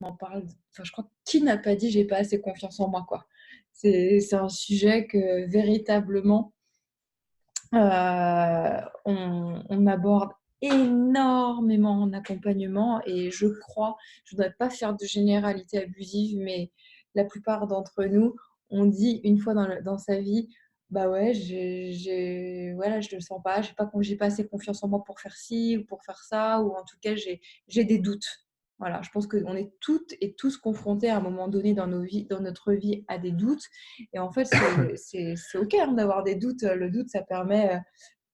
on en parle, enfin, je crois, qui n'a pas dit j'ai pas assez confiance en moi, quoi. C'est un sujet que véritablement on aborde énormément en accompagnement et je crois, je voudrais pas faire de généralité abusive, mais la plupart d'entre nous, on dit une fois dans sa vie: «Bah ouais, voilà, je le sens pas, j'ai pas assez confiance en moi pour faire ci ou pour faire ça» ou en tout cas j'ai des doutes. Voilà, je pense qu'on est toutes et tous confrontés à un moment donné dans notre vie à des doutes et en fait, c'est OK, hein, d'avoir des doutes. Le doute, ça permet,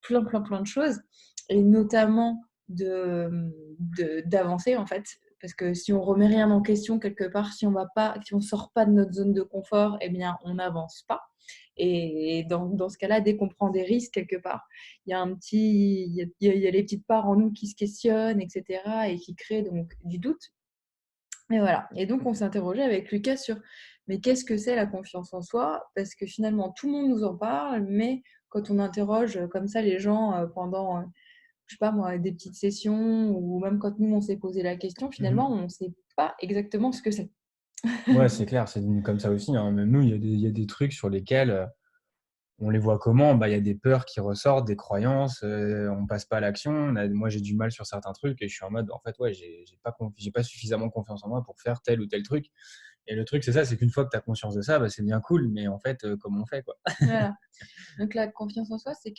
plein de choses et notamment d'avancer, en fait. Parce que si on remet rien en question quelque part, si on sort pas de notre zone de confort, eh bien, on n'avance pas et dans ce cas-là, dès qu'on prend des risques quelque part, il y a les petites parts en nous qui se questionnent et cetera et qui créent donc du doute et voilà. Et donc, on s'est interrogé avec Lucas sur mais qu'est-ce que c'est la confiance en soi? Parce que finalement, tout le monde nous en parle, mais quand on interroge comme ça les gens pendant, je sais pas moi, des petites sessions ou même quand nous on s'est posé la question, finalement, Mmh. on ne sait pas exactement ce que c'est. Ouais, c'est clair, c'est devenu comme ça aussi, hein. Même nous, il y a des trucs sur lesquels, on les voit comment? Bah, il y a des peurs qui ressortent, des croyances, on passe pas à l'action. Moi, j'ai du mal sur certains trucs et je suis en mode, en fait, ouais, j'ai pas suffisamment confiance en moi pour faire tel ou tel truc et le truc, c'est ça, c'est qu'une fois que tu as conscience de ça, bah, c'est bien cool, mais en fait, comment on fait, quoi? Voilà. Donc la confiance en soi, c'est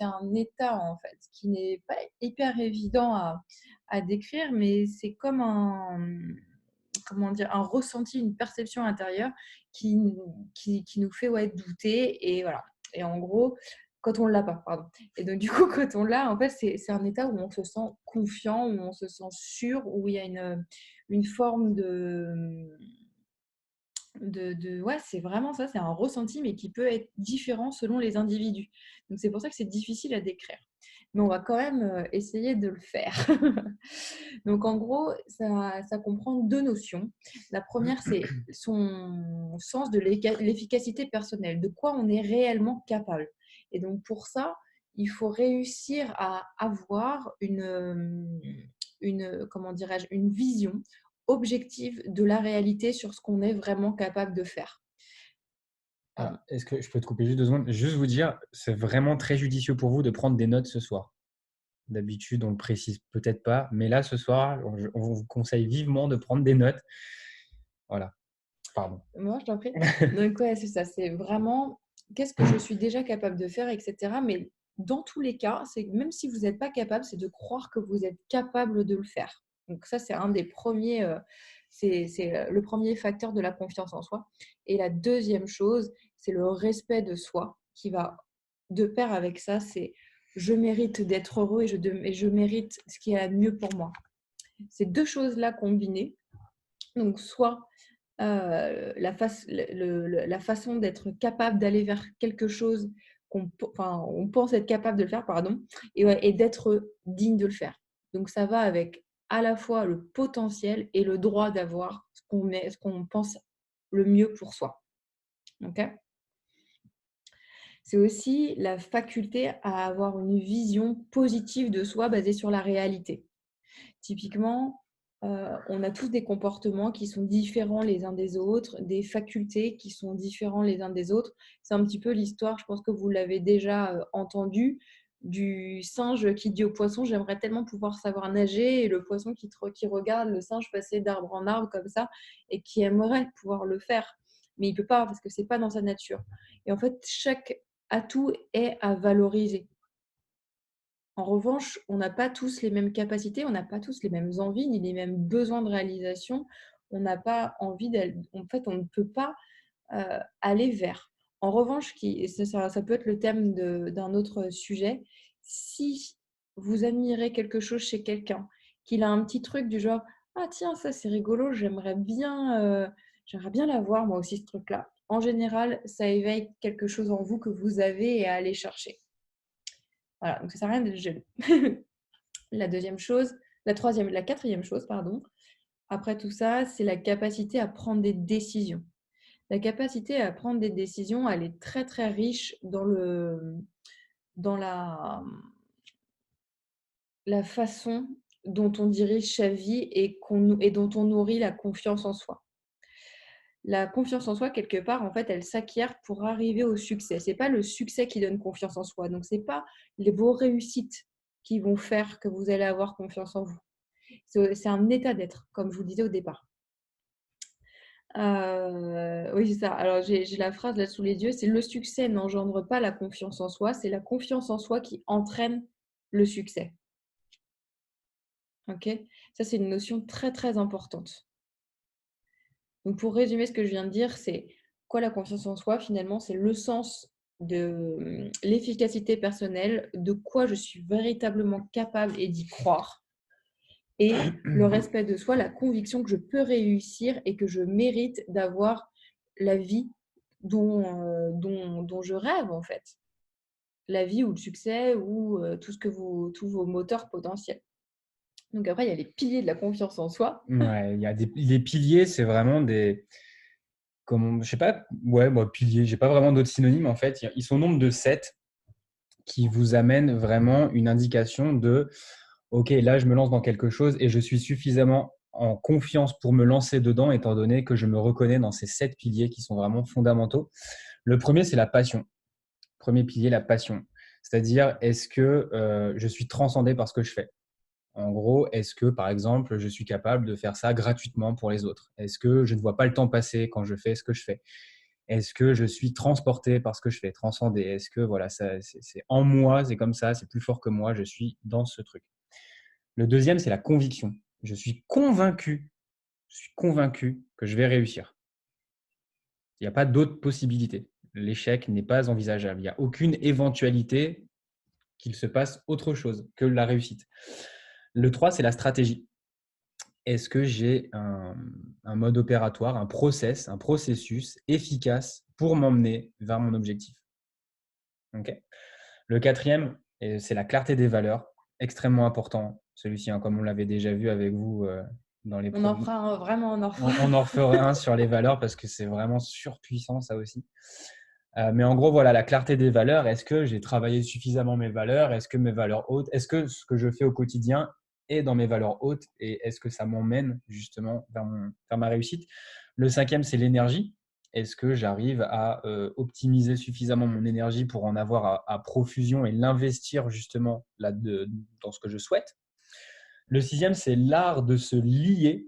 un état en fait qui n'est pas hyper évident à décrire, mais c'est comme comment dire? Un ressenti, une perception intérieure qui qui nous fait, ouais, douter et voilà et en gros, quand on l'a pas, pardon et donc du coup, quand on l'a, en fait, c'est un état où on se sent confiant, où on se sent sûr, où il y a une forme de ouais, c'est vraiment ça, c'est un ressenti, mais qui peut être différent selon les individus. Donc c'est pour ça que c'est difficile à décrire. Mais on va quand même, essayer de le faire. Donc en gros, ça comprend 2 notions. La première, c'est son sens de l'efficacité personnelle, de quoi on est réellement capable. Et donc pour ça, il faut réussir à avoir comment dirais-je? Une vision objective de la réalité sur ce qu'on est vraiment capable de faire. Ah, Hem, est-ce que je peux te couper juste 2 secondes? Juste vous dire, c'est vraiment très judicieux pour vous de prendre des notes ce soir. D'habitude, on le précise peut-être pas, mais là, ce soir, on vous conseille vivement de prendre des notes. Voilà, pardon. moi, je t'en prie. Donc ouais, c'est ça, c'est vraiment qu'est-ce que je suis déjà capable de faire et cetera. Mais dans tous les cas, c'est que même si vous êtes pas capable, c'est de croire que vous êtes capable de le faire. Donc ça, c'est un des premiers, c'est le premier facteur de la confiance en soi et la deuxième chose, c'est le respect de soi qui va de pair avec ça, c'est: «Je mérite d'être heureux et je mérite ce qui est le mieux pour moi». Ces 2 choses-là combinées, donc soit la façon d'être capable d'aller vers quelque chose enfin, on pense être capable de le faire, pardon, et, ouais, et d'être digne de le faire. Donc ça va avec à la fois le potentiel et le droit d'avoir ce qu'on pense le mieux pour soi. Ok. C'est aussi la faculté à avoir une vision positive de soi basée sur la réalité. Typiquement, on a tous des comportements qui sont différents les uns des autres, des facultés qui sont différents les uns des autres. C'est un petit peu l'histoire, je pense que vous l'avez déjà, entendue, du singe qui dit au poisson: «J'aimerais tellement pouvoir savoir nager» et le poisson qui regarde le singe passer d'arbre en arbre comme ça et qui aimerait pouvoir le faire. Mais il peut pas parce que c'est pas dans sa nature et en fait, chaque atout est à valoriser. En revanche, on n'a pas tous les mêmes capacités, on n'a pas tous les mêmes envies, ni les mêmes besoins de réalisation. On n'a pas envie en fait, on ne peut pas, aller vers. En revanche, qui et ça peut être le thème d'un autre sujet, si vous admirez quelque chose chez quelqu'un, qu'il a un petit truc du genre: «Ah tiens, ça c'est rigolo, j'aimerais bien l'avoir moi aussi ce truc-là». En général, ça éveille quelque chose en vous que vous avez et à aller chercher. Voilà, donc ça sert à rien d'être jaloux. La deuxième chose, la quatrième chose, pardon, après tout ça, c'est la capacité à prendre des décisions. La capacité à prendre des décisions, elle est très, très riche dans la façon dont on dirige sa vie et dont on nourrit la confiance en soi. La confiance en soi, quelque part, en fait, elle s'acquiert pour arriver au succès. C'est pas le succès qui donne confiance en soi. Donc, c'est pas vos réussites qui vont faire que vous allez avoir confiance en vous. C'est un état d'être, comme je vous le disais au départ. Oui, c'est ça. Alors, j'ai la phrase là sous les yeux, c'est: «Le succès n'engendre pas la confiance en soi, c'est la confiance en soi qui entraîne le succès». OK? Ça, c'est une notion très, très importante. Donc pour résumer ce que je viens de dire, c'est quoi la confiance en soi? Finalement, c'est le sens de, l'efficacité personnelle, de quoi je suis véritablement capable et d'y croire, et le respect de soi, la conviction que je peux réussir et que je mérite d'avoir la vie dont je rêve, en fait. La vie ou le succès ou tous vos moteurs potentiels. Donc après, il y a les piliers de la confiance en soi. Ouais, il y a les piliers, c'est vraiment des, je sais pas, ouais, moi, piliers, j'ai pas vraiment d'autres synonymes en fait. Ils sont au nombre de 7 qui vous amènent vraiment une indication de OK, là, je me lance dans quelque chose et je suis suffisamment en confiance pour me lancer dedans, étant donné que je me reconnais dans ces 7 piliers qui sont vraiment fondamentaux. Le premier, c'est la passion. Premier pilier, la passion. C'est-à-dire, est-ce que je suis transcendé par ce que je fais? En gros, est-ce que, par exemple, je suis capable de faire ça gratuitement pour les autres? Est-ce que je ne vois pas le temps passer quand je fais ce que je fais? Est-ce que je suis transporté par ce que je fais, transcendé? Est-ce que voilà, c'est en moi, c'est comme ça, c'est plus fort que moi, je suis dans ce truc. Le deuxième, c'est la conviction. Je suis convaincu que je vais réussir. Il n'y a pas d'autre possibilité. L'échec n'est pas envisageable. Il n'y a aucune éventualité qu'il se passe autre chose que la réussite. Le 3, c'est la stratégie. Est-ce que j'ai un mode opératoire, un processus efficace pour m'emmener vers mon objectif? Okay. Le quatrième, c'est la clarté des valeurs, extrêmement important, celui-ci, hein, comme on l'avait déjà vu avec vous dans les On en premiers. fera un, vraiment, on en fera. On en refera un sur les valeurs parce que c'est vraiment surpuissant, ça aussi. Mais en gros, voilà, la clarté des valeurs. Est-ce que j'ai travaillé suffisamment mes valeurs? Est-ce que mes valeurs hautes, est-ce que ce que je fais au quotidien est dans mes valeurs hautes et est-ce que ça m'emmène justement vers ma réussite? Le cinquième, c'est l'énergie. Est-ce que j'arrive à optimiser suffisamment mon énergie pour en avoir à profusion et l'investir justement dans ce que je souhaite? Le sixième, c'est l'art de se lier.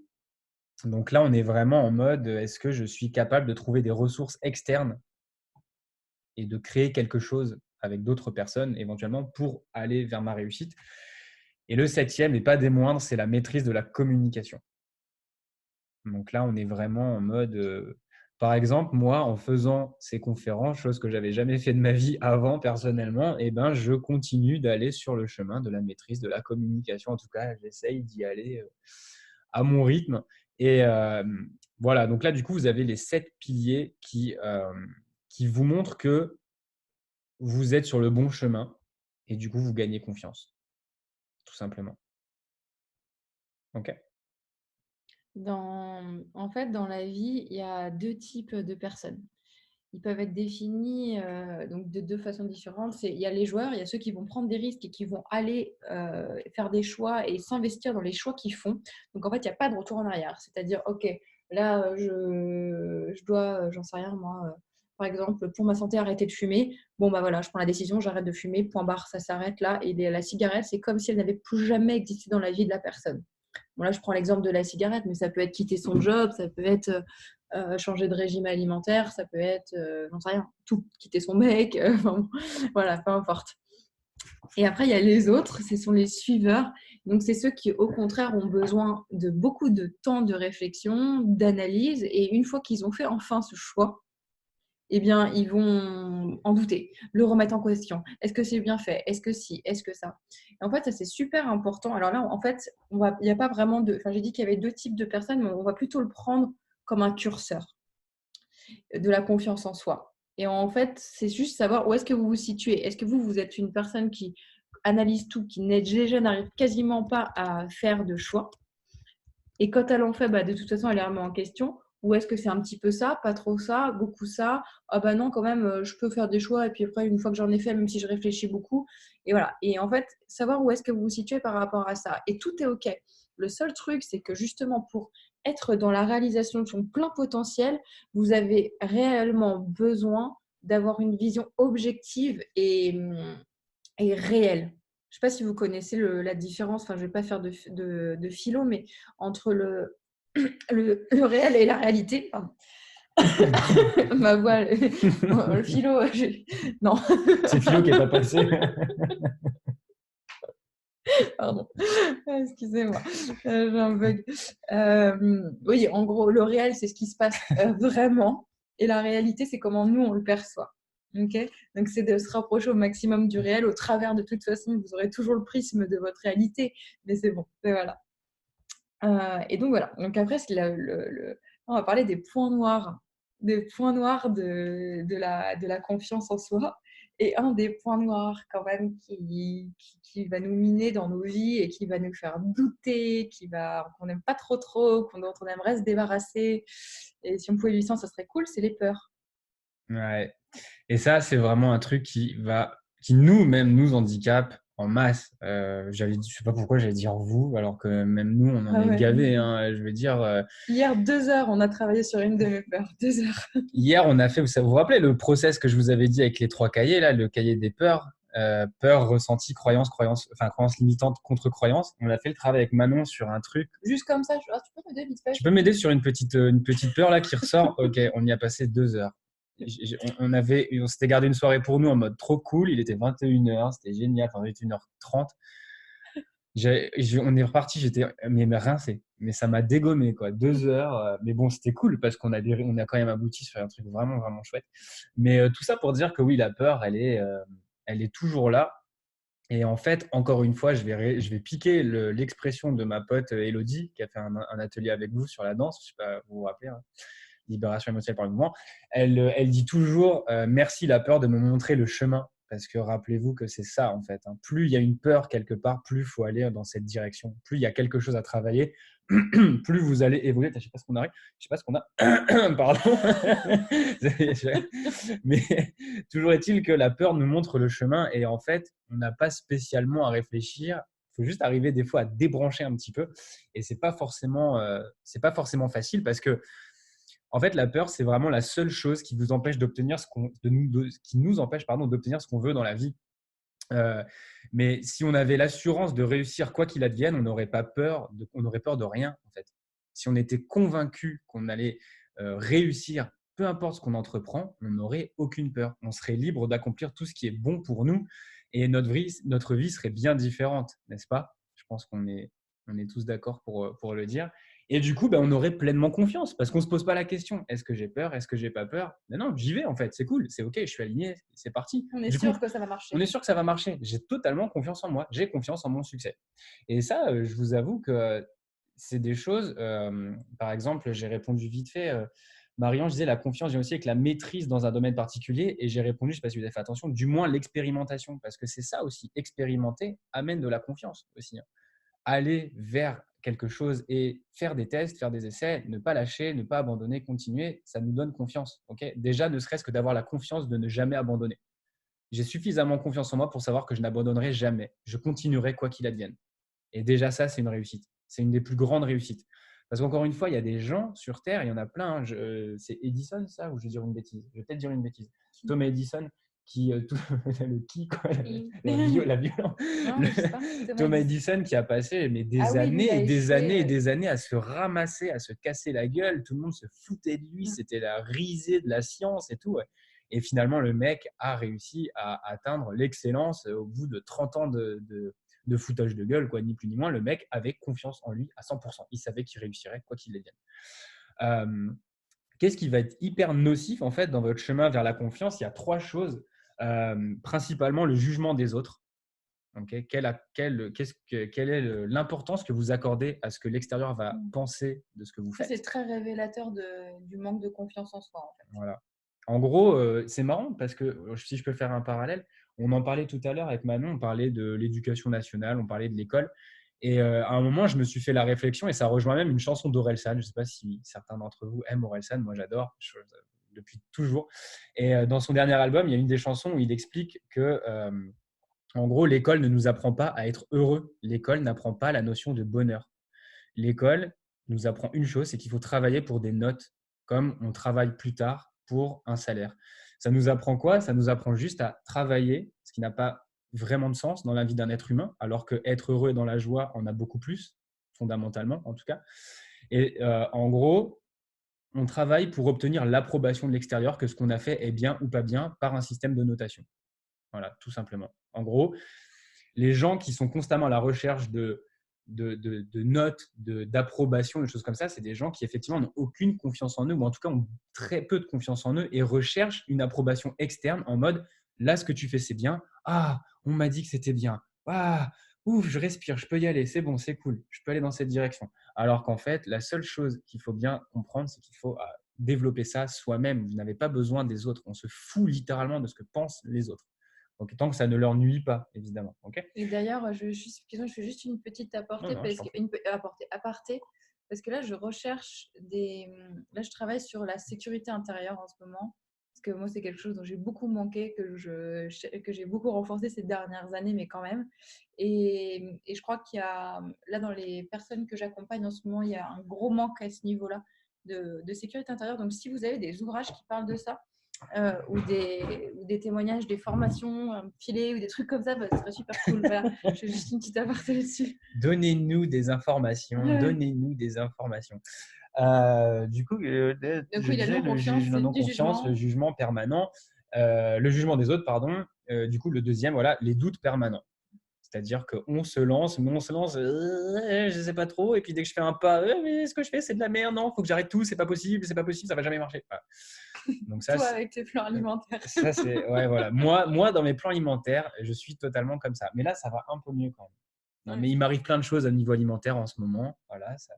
Donc là, on est vraiment en mode, est-ce que je suis capable de trouver des ressources externes et de créer quelque chose avec d'autres personnes éventuellement pour aller vers ma réussite? Et le septième, et pas des moindres, c'est la maîtrise de la communication. Donc là, on est vraiment en mode, par exemple, moi, en faisant ces conférences, chose que j'avais jamais fait de ma vie avant personnellement, et ben, je continue d'aller sur le chemin de la maîtrise de la communication. En tout cas, j'essaye d'y aller à mon rythme. Et voilà, donc là, du coup, vous avez les 7 piliers qui vous montrent que vous êtes sur le bon chemin et du coup, vous gagnez confiance, tout simplement. OK? En fait, dans la vie, il y a 2 types de personnes. Ils peuvent être définis, donc de 2 façons différentes. Il y a les joueurs, il y a ceux qui vont prendre des risques et qui vont aller, faire des choix et s'investir dans les choix qu'ils font. Donc en fait, il y a pas de retour en arrière. C'est-à-dire: «OK, là, je dois, j'en sais rien moi, par exemple, pour ma santé, arrêter de fumer. Bon, bah, voilà, je prends la décision, j'arrête de fumer, point barre, ça s'arrête là», et la cigarette, c'est comme si elle n'avait plus jamais existé dans la vie de la personne. Bon, là, je prends l'exemple de la cigarette, mais ça peut être quitter son job, ça peut être changer de régime alimentaire, ça peut être, j'en sais rien, tout, quitter son mec, enfin, voilà, peu importe. Et après, il y a les autres, ce sont les suiveurs. Donc, c'est ceux qui, au contraire, ont besoin de beaucoup de temps de réflexion, d'analyse. Et une fois qu'ils ont fait enfin ce choix, eh bien, ils vont en douter, le remettre en question. Est-ce que c'est bien fait? Est-ce que si? Est-ce que ça? Et en fait, ça, c'est super important. Alors là, en fait, il n'y a pas vraiment de. Enfin, j'ai dit qu'il y avait 2 types de personnes, mais on va plutôt le prendre comme un curseur de la confiance en soi. Et en fait, c'est juste savoir où est-ce que vous vous situez. Est-ce que vous êtes une personne qui analyse tout, qui déjà n'arrive quasiment pas à faire de choix, et quand elle en fait, bah, de toute façon, elle les remet en question? Ou est-ce que c'est un petit peu ça, pas trop ça, beaucoup ça? Ah bah non, quand même, je peux faire des choix et puis après, une fois que j'en ai fait, même si je réfléchis beaucoup, et voilà. Et en fait, savoir où est-ce que vous vous situez par rapport à ça. Et tout est OK. Le seul truc, c'est que justement, pour être dans la réalisation de son plein potentiel, vous avez réellement besoin d'avoir une vision objective et réelle. Je ne sais pas si vous connaissez la différence, enfin, je ne vais pas faire de philo, mais entre le réel et la réalité. Pardon. Ma voix, le philo, non, C'est Philo qui n'est pas passé. pardon. Excusez-moi, j'ai un bug. Oui, en gros, le réel, c'est ce qui se passe vraiment, et la réalité, c'est comment nous, on le perçoit. Okay, donc, c'est de se rapprocher au maximum du réel. Au travers, de toute façon, vous aurez toujours le prisme de votre réalité, mais c'est bon, et voilà. Et donc voilà. Donc après, on va parler des points noirs de la confiance en soi. Et un des points noirs quand même qui va nous miner dans nos vies et qui va nous faire douter, qu'on n'aime pas trop trop, dont on aimerait se débarrasser. Et si on pouvait vivre sans, ça serait cool, c'est les peurs. Ouais. Et ça, c'est vraiment un truc qui nous-mêmes nous handicape en masse. Je sais pas pourquoi j'allais dire vous, alors que même nous, on en Ah est ouais. gavés. Hein. Je veux dire, Hier, 2 heures, on a travaillé sur une de mes peurs. 2 heures. hier, on a fait, vous vous rappelez le process que je vous avais dit avec les 3 cahiers, là, le cahier des peurs, peur, ressenti, croyance, enfin, croyance limitante contre croyance. On a fait le travail avec Manon sur un truc. Juste comme ça, tu peux m'aider vite fait? Tu peux m'aider sur une petite peur là qui ressort? Ok, on y a passé 2 heures. On s'était gardé une soirée pour nous en mode trop cool. Il était 21h, c'était génial, enfin 21h30. On est reparti, j'étais mais rincé. Mais ça m'a dégommé, quoi. 2 heures. Mais bon, c'était cool parce on a quand même abouti sur un truc vraiment, vraiment chouette. Mais tout ça pour dire que oui, la peur, elle est toujours là. Et en fait, encore une fois, je vais piquer l'expression de ma pote Elodie, qui a fait un atelier avec vous sur la danse. Je sais pas, vous vous rappelez, hein, libération émotionnelle par le mouvement. Elle dit toujours merci la peur de me montrer le chemin. Parce que rappelez-vous que c'est ça, en fait. Hein. Plus il y a une peur quelque part, plus il faut aller dans cette direction. Plus il y a quelque chose à travailler, plus vous allez évoluer. Je ne sais pas ce qu'on a. Je sais pas ce qu'on a. Pardon. Mais toujours est-il que la peur nous montre le chemin et en fait, on n'a pas spécialement à réfléchir. Il faut juste arriver des fois à débrancher un petit peu et c'est pas forcément facile parce que en fait, la peur, c'est vraiment la seule chose qui vous empêche d'obtenir qui nous empêche d'obtenir ce qu'on veut dans la vie. Mais si on avait l'assurance de réussir quoi qu'il advienne, on n'aurait peur de rien en fait. Si on était convaincu qu'on allait réussir, peu importe ce qu'on entreprend, on n'aurait aucune peur. On serait libre d'accomplir tout ce qui est bon pour nous et notre vie serait bien différente, n'est-ce pas? Je pense on est tous d'accord pour le dire. Et du coup, on aurait pleinement confiance parce qu'on ne se pose pas la question est-ce que j'ai peur? Est-ce que j'ai pas peur? Mais non, j'y vais en fait, c'est cool, c'est ok, je suis aligné, c'est parti. On est Du coup, sûr que ça va marcher. on est sûr que ça va marcher. J'ai totalement confiance en moi. J'ai confiance en mon succès. Et ça, je vous avoue que c'est des choses. Par exemple, j'ai répondu vite fait. Marion, je disais la confiance vient aussi avec la maîtrise dans un domaine particulier. Et j'ai répondu, je ne sais pas si vous avez fait attention, du moins l'expérimentation. Parce que c'est ça aussi. Expérimenter amène de la confiance aussi. Hein. Aller vers quelque chose et faire des tests, faire des essais, ne pas lâcher, ne pas abandonner, continuer, ça nous donne confiance. Okay, déjà, ne serait-ce que d'avoir la confiance de ne jamais abandonner. J'ai suffisamment confiance en moi pour savoir que je n'abandonnerai jamais. Je continuerai quoi qu'il advienne. Et déjà, ça, c'est une réussite. C'est une des plus grandes réussites. Parce qu'encore une fois, il y a des gens sur Terre, il y en a plein. Hein, c'est Edison, ça, ou je vais dire une bêtise? Je vais peut-être dire une bêtise. Thomas Edison, le qui, quoi, la violence. Non, je sais pas. Thomas Edison qui a passé mais Ah des oui, lui, il années a et des années et échoué. des années à se ramasser, à se casser la gueule. Tout le monde se foutait de lui. C'était la risée de la science et tout. Ouais. Et finalement, le mec a réussi à atteindre l'excellence au bout de 30 ans de foutage de gueule, quoi, ni plus ni moins. Le mec avait confiance en lui à 100%. Il savait qu'il réussirait quoi qu'il advienne. Qu'est-ce qui va être hyper nocif en fait dans votre chemin vers la confiance? Il y a 3 choses. Principalement le jugement des autres. Okay. Quelle est l'importance que vous accordez à ce que l'extérieur va penser de ce que vous faites? C'est très révélateur du manque de confiance en soi, en fait. Voilà. En gros, c'est marrant parce que si je peux faire un parallèle, on en parlait tout à l'heure avec Manon, on parlait de l'éducation nationale, on parlait de l'école. Et à un moment, je me suis fait la réflexion, et ça rejoint même une chanson d'Orelsan. Je ne sais pas si certains d'entre vous aiment Orelsan, moi j'adore, depuis toujours. Et dans son dernier album, il y a une des chansons où il explique que, en gros, l'école ne nous apprend pas à être heureux. L'école n'apprend pas la notion de bonheur. L'école nous apprend une chose, c'est qu'il faut travailler pour des notes, comme on travaille plus tard pour un salaire. Ça nous apprend quoi? Ça nous apprend juste à travailler, ce qui n'a pas vraiment de sens dans la vie d'un être humain, alors que être heureux et dans la joie en a beaucoup plus, fondamentalement en tout cas. Et en gros, on travaille pour obtenir l'approbation de l'extérieur, que ce qu'on a fait est bien ou pas bien, par un système de notation. Voilà, tout simplement. En gros, les gens qui sont constamment à la recherche de notes, d'approbation, de choses comme ça, c'est des gens qui effectivement n'ont aucune confiance en eux, ou en tout cas ont très peu de confiance en eux, et recherchent une approbation externe en mode là, ce que tu fais, c'est bien. Ah, on m'a dit que c'était bien. Ah, ouf, je respire, je peux y aller, c'est bon, c'est cool, je peux aller dans cette direction. Alors qu'en fait, la seule chose qu'il faut bien comprendre, c'est qu'il faut développer ça soi-même. Vous n'avez pas besoin des autres. On se fout littéralement de ce que pensent les autres. Donc, tant que ça ne leur nuit pas, évidemment. Okay. Et d'ailleurs, je fais juste une petite Non, non, aparté, parce que là, je recherche là, je travaille sur la sécurité intérieure en ce moment, parce que moi, c'est quelque chose dont j'ai beaucoup manqué, que j'ai beaucoup renforcé ces dernières années, mais quand même. Et je crois qu'il y a, là, dans les personnes que j'accompagne en ce moment, il y a un gros manque à ce niveau-là de sécurité intérieure. Donc, si vous avez des ouvrages qui parlent de ça, ou des témoignages, des formations filées ou des trucs comme ça, bah, ce serait super cool. Voilà, je fais juste une petite aparté là-dessus. Donnez-nous des informations, donnez-nous des informations. Du coup, Donc, je oui, la disais la du non-confiance, le jugement. jugement permanent, le jugement des autres, pardon. Du coup, le deuxième, voilà, les doutes permanents. C'est-à-dire qu'on se lance, mais on se lance, je ne sais pas trop, et puis dès que je fais un pas, mais ce que je fais, c'est de la merde, non, il faut que j'arrête tout, c'est pas possible, ça ne va jamais marcher. Voilà. Donc ça, Toi, avec tes plans alimentaires. ça c'est, ouais, voilà. Moi, dans mes plans alimentaires, je suis totalement comme ça. Mais là, ça va un peu mieux quand même. Non, mais il m'arrive plein de choses à niveau alimentaire en ce moment. Voilà, ça,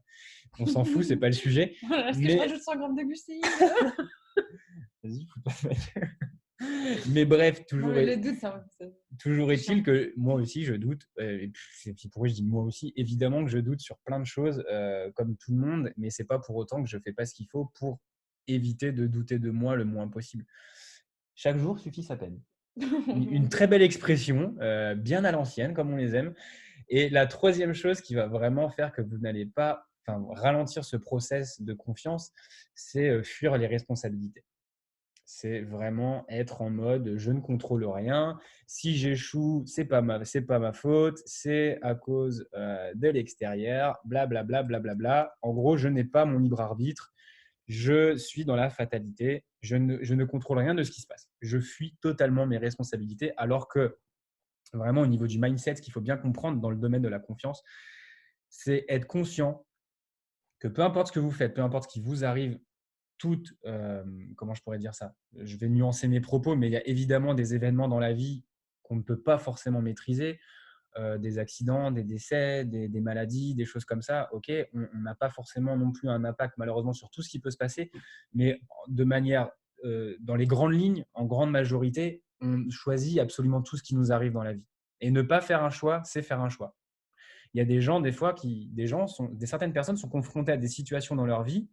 on s'en fout, c'est pas le sujet. Voilà, est-ce que je Mais rajoute 100 grammes de glucides? vas-y, faut pas mettre. Mais bref, Non, mais le doute, toujours c'est est-il chiant. que moi aussi, je doute. Et puis pourquoi je dis moi aussi? Évidemment que je doute sur plein de choses, comme tout le monde, mais c'est pas pour autant que je fais pas ce qu'il faut pour éviter de douter de moi le moins possible. Chaque jour suffit sa peine. Une très belle expression, bien à l'ancienne, comme on les aime. Et la troisième chose qui va vraiment faire que vous n'allez pas, enfin, ralentir ce process de confiance, c'est fuir les responsabilités. C'est vraiment être en mode je ne contrôle rien. Si j'échoue, c'est pas ma faute. C'est à cause de l'extérieur. Blablabla, blablabla. En gros, je n'ai pas mon libre arbitre. Je suis dans la fatalité. Je ne contrôle rien de ce qui se passe. Je fuis totalement mes responsabilités, alors que vraiment au niveau du mindset, ce qu'il faut bien comprendre dans le domaine de la confiance, c'est être conscient que peu importe ce que vous faites, peu importe ce qui vous arrive, comment je pourrais dire ça? Je vais nuancer mes propos, mais il y a évidemment des événements dans la vie qu'on ne peut pas forcément maîtriser, des accidents, des décès, des maladies, des choses comme ça. Ok, on n'a pas forcément non plus un impact malheureusement sur tout ce qui peut se passer, mais de manière, dans les grandes lignes, en grande majorité, on choisit absolument tout ce qui nous arrive dans la vie. Et ne pas faire un choix, c'est faire un choix. Il y a des gens, des fois, certaines personnes sont confrontées à des situations dans leur vie,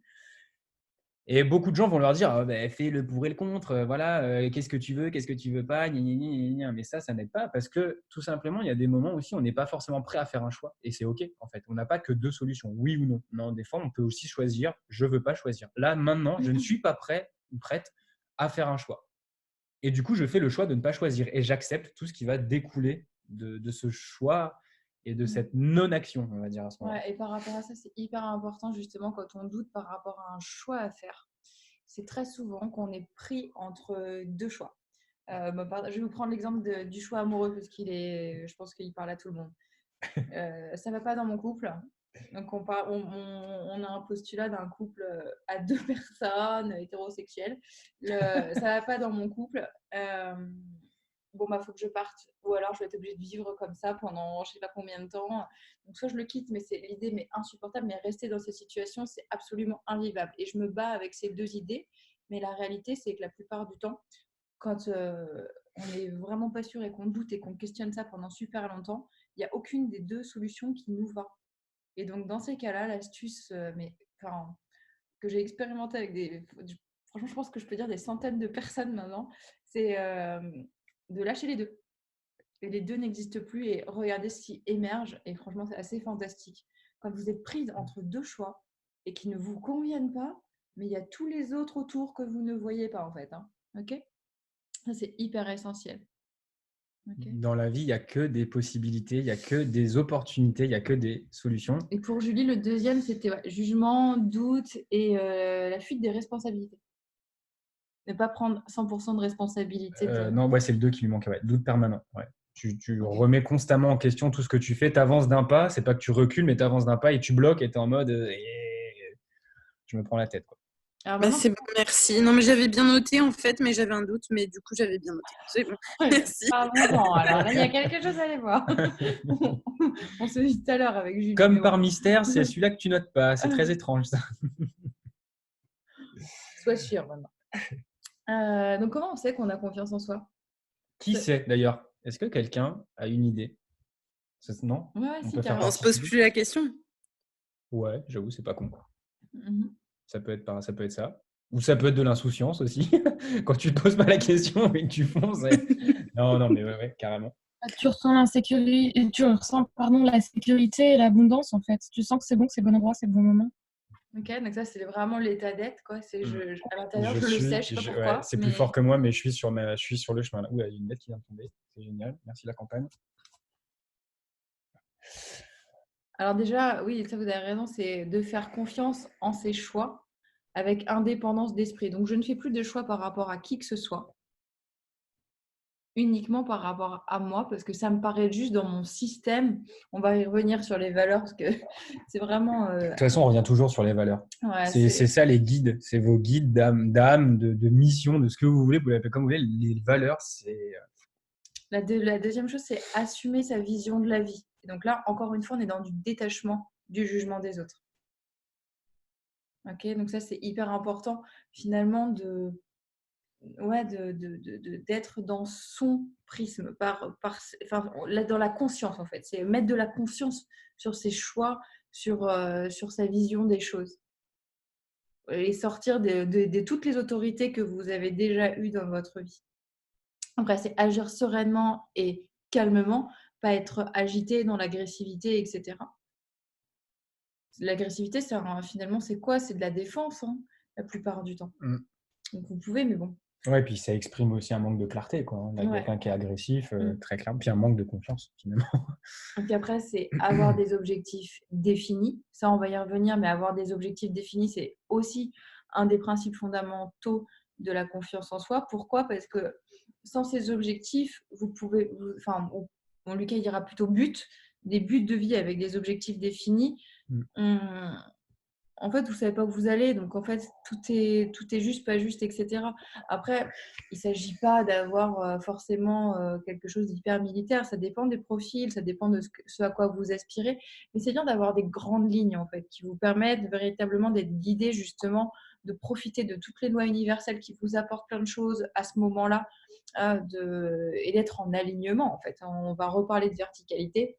et beaucoup de gens vont leur dire «Ah bah, fais le pour et le contre, voilà, qu'est-ce que tu veux, qu'est-ce que tu veux pas, gna gna gna gna gna». Mais ça n'aide pas, parce que tout simplement, il y a des moments aussi où on n'est pas forcément prêt à faire un choix, et c'est OK en fait. On n'a pas que 2 solutions, oui ou non. Non, des fois, on peut aussi choisir: «Je veux pas choisir». Là, maintenant, je ne suis pas prêt ou prête à faire un choix, et du coup, je fais le choix de ne pas choisir, et j'accepte tout ce qui va découler de ce choix et de cette non-action, on va dire à ce moment-là. Ouais, et par rapport à ça, c'est hyper important justement quand on doute par rapport à un choix à faire. C'est très souvent qu'on est pris entre deux choix. Je vais vous prendre l'exemple du choix amoureux parce je pense qu'il parle à tout le monde. Ça va pas dans mon couple. Donc on a un postulat d'un couple à deux personnes hétérosexuelles. Ça va pas dans mon couple. Bon, bah, faut que je parte. Ou alors, je vais être obligée de vivre comme ça pendant je sais pas combien de temps. Donc, soit je le quitte, mais l'idée m'est insupportable. Mais rester dans cette situation, c'est absolument invivable. Et je me bats avec ces deux idées. Mais la réalité, c'est que la plupart du temps, quand on n'est vraiment pas sûr et qu'on doute et qu'on questionne ça pendant super longtemps, il n'y a aucune des deux solutions qui nous va. Et donc, dans ces cas-là, l'astuce que j'ai expérimentée avec franchement, je pense que je peux dire des centaines de personnes maintenant, c'est de lâcher les deux. Et les deux n'existent plus et regarder ce qui émerge. Et franchement, c'est assez fantastique. Quand vous êtes prise entre deux choix et qui ne vous conviennent pas, mais il y a tous les autres autour que vous ne voyez pas en fait. Hein. Ok ? Ça, c'est hyper essentiel. Okay. Dans la vie, il n'y a que des possibilités, il n'y a que des opportunités, il n'y a que des solutions. Et pour Julie, le deuxième, c'était jugement, doute et la fuite des responsabilités. Ne pas prendre 100% de responsabilité. Non, ouais, c'est le 2 qui lui manquait. Ouais. Doute permanent. Ouais. Tu remets constamment en question tout ce que tu fais. Tu avances d'un pas. C'est pas que tu recules, mais tu avances d'un pas et tu bloques et tu es en mode je me prends la tête. Quoi. Alors c'est bon, merci. Non, mais j'avais bien noté en fait, mais j'avais un doute, mais du coup, j'avais bien noté. C'est bon, merci. Alors là, il y a quelque chose à aller voir. On se dit tout à l'heure avec Julie. Comme par mystère, c'est celui-là que tu notes pas. C'est très étrange, ça. Sois sûr, maintenant. Donc, comment on sait qu'on a confiance en soi ? Qui sait, d'ailleurs ? Est-ce que quelqu'un a une idée ? Non ? Ouais, on se pose plus la question. Ouais, j'avoue, c'est pas con. Ça peut être ça. Ou ça peut être de l'insouciance aussi. Quand tu te poses pas la question et que tu fonces. Non, mais ouais, carrément. Tu ressens la sécurité et l'abondance en fait. Tu sens que c'est bon, que c'est le bon endroit, c'est le bon moment. Ok, donc ça c'est vraiment l'état d'être quoi. C'est à l'intérieur, je le sais, je sais pas pourquoi. Ouais, c'est plus fort que moi, mais je suis sur le chemin. Ouh, il y a une lettre qui vient de tomber. C'est génial. Merci la campagne. Alors déjà, oui, ça vous avez raison, c'est de faire confiance en ses choix avec indépendance d'esprit. Donc je ne fais plus de choix par rapport à qui que ce soit, uniquement par rapport à moi, parce que ça me paraît juste dans mon système. On va y revenir sur les valeurs, parce que c'est vraiment… De toute façon, on revient toujours sur les valeurs. Ouais, c'est ça les guides. C'est vos guides d'âme, de mission, de ce que vous voulez. Vous l'appelez comme vous voulez. Les valeurs, c'est… La deuxième chose, c'est assumer sa vision de la vie. Et donc là, encore une fois, on est dans du détachement du jugement des autres. Ok, donc ça, c'est hyper important, finalement, d'être dans son prisme, dans la conscience, en fait. C'est mettre de la conscience sur ses choix, sur sa vision des choses. Et sortir de toutes les autorités que vous avez déjà eues dans votre vie. Après, c'est agir sereinement et calmement, pas être agité dans l'agressivité, etc. L'agressivité, finalement, c'est quoi ? C'est de la défense, hein, la plupart du temps. Donc, vous pouvez, mais bon. Ouais, puis ça exprime aussi un manque de clarté, quoi. Là, quelqu'un qui est agressif, très clair, puis un manque de confiance, finalement. Donc après, c'est avoir des objectifs définis. Ça, on va y revenir, mais avoir des objectifs définis, c'est aussi un des principes fondamentaux de la confiance en soi. Pourquoi ? Parce que sans ces objectifs, Lucas dira plutôt des buts de vie avec des objectifs définis. En fait, vous ne savez pas où vous allez. Donc, en fait, tout est juste, pas juste, etc. Après, il ne s'agit pas d'avoir forcément quelque chose d'hyper militaire. Ça dépend des profils, ça dépend de ce à quoi vous aspirez. Mais c'est bien d'avoir des grandes lignes, en fait, qui vous permettent véritablement d'être guidés, justement, de profiter de toutes les lois universelles qui vous apportent plein de choses à ce moment-là et d'être en alignement, en fait. On va reparler de verticalité.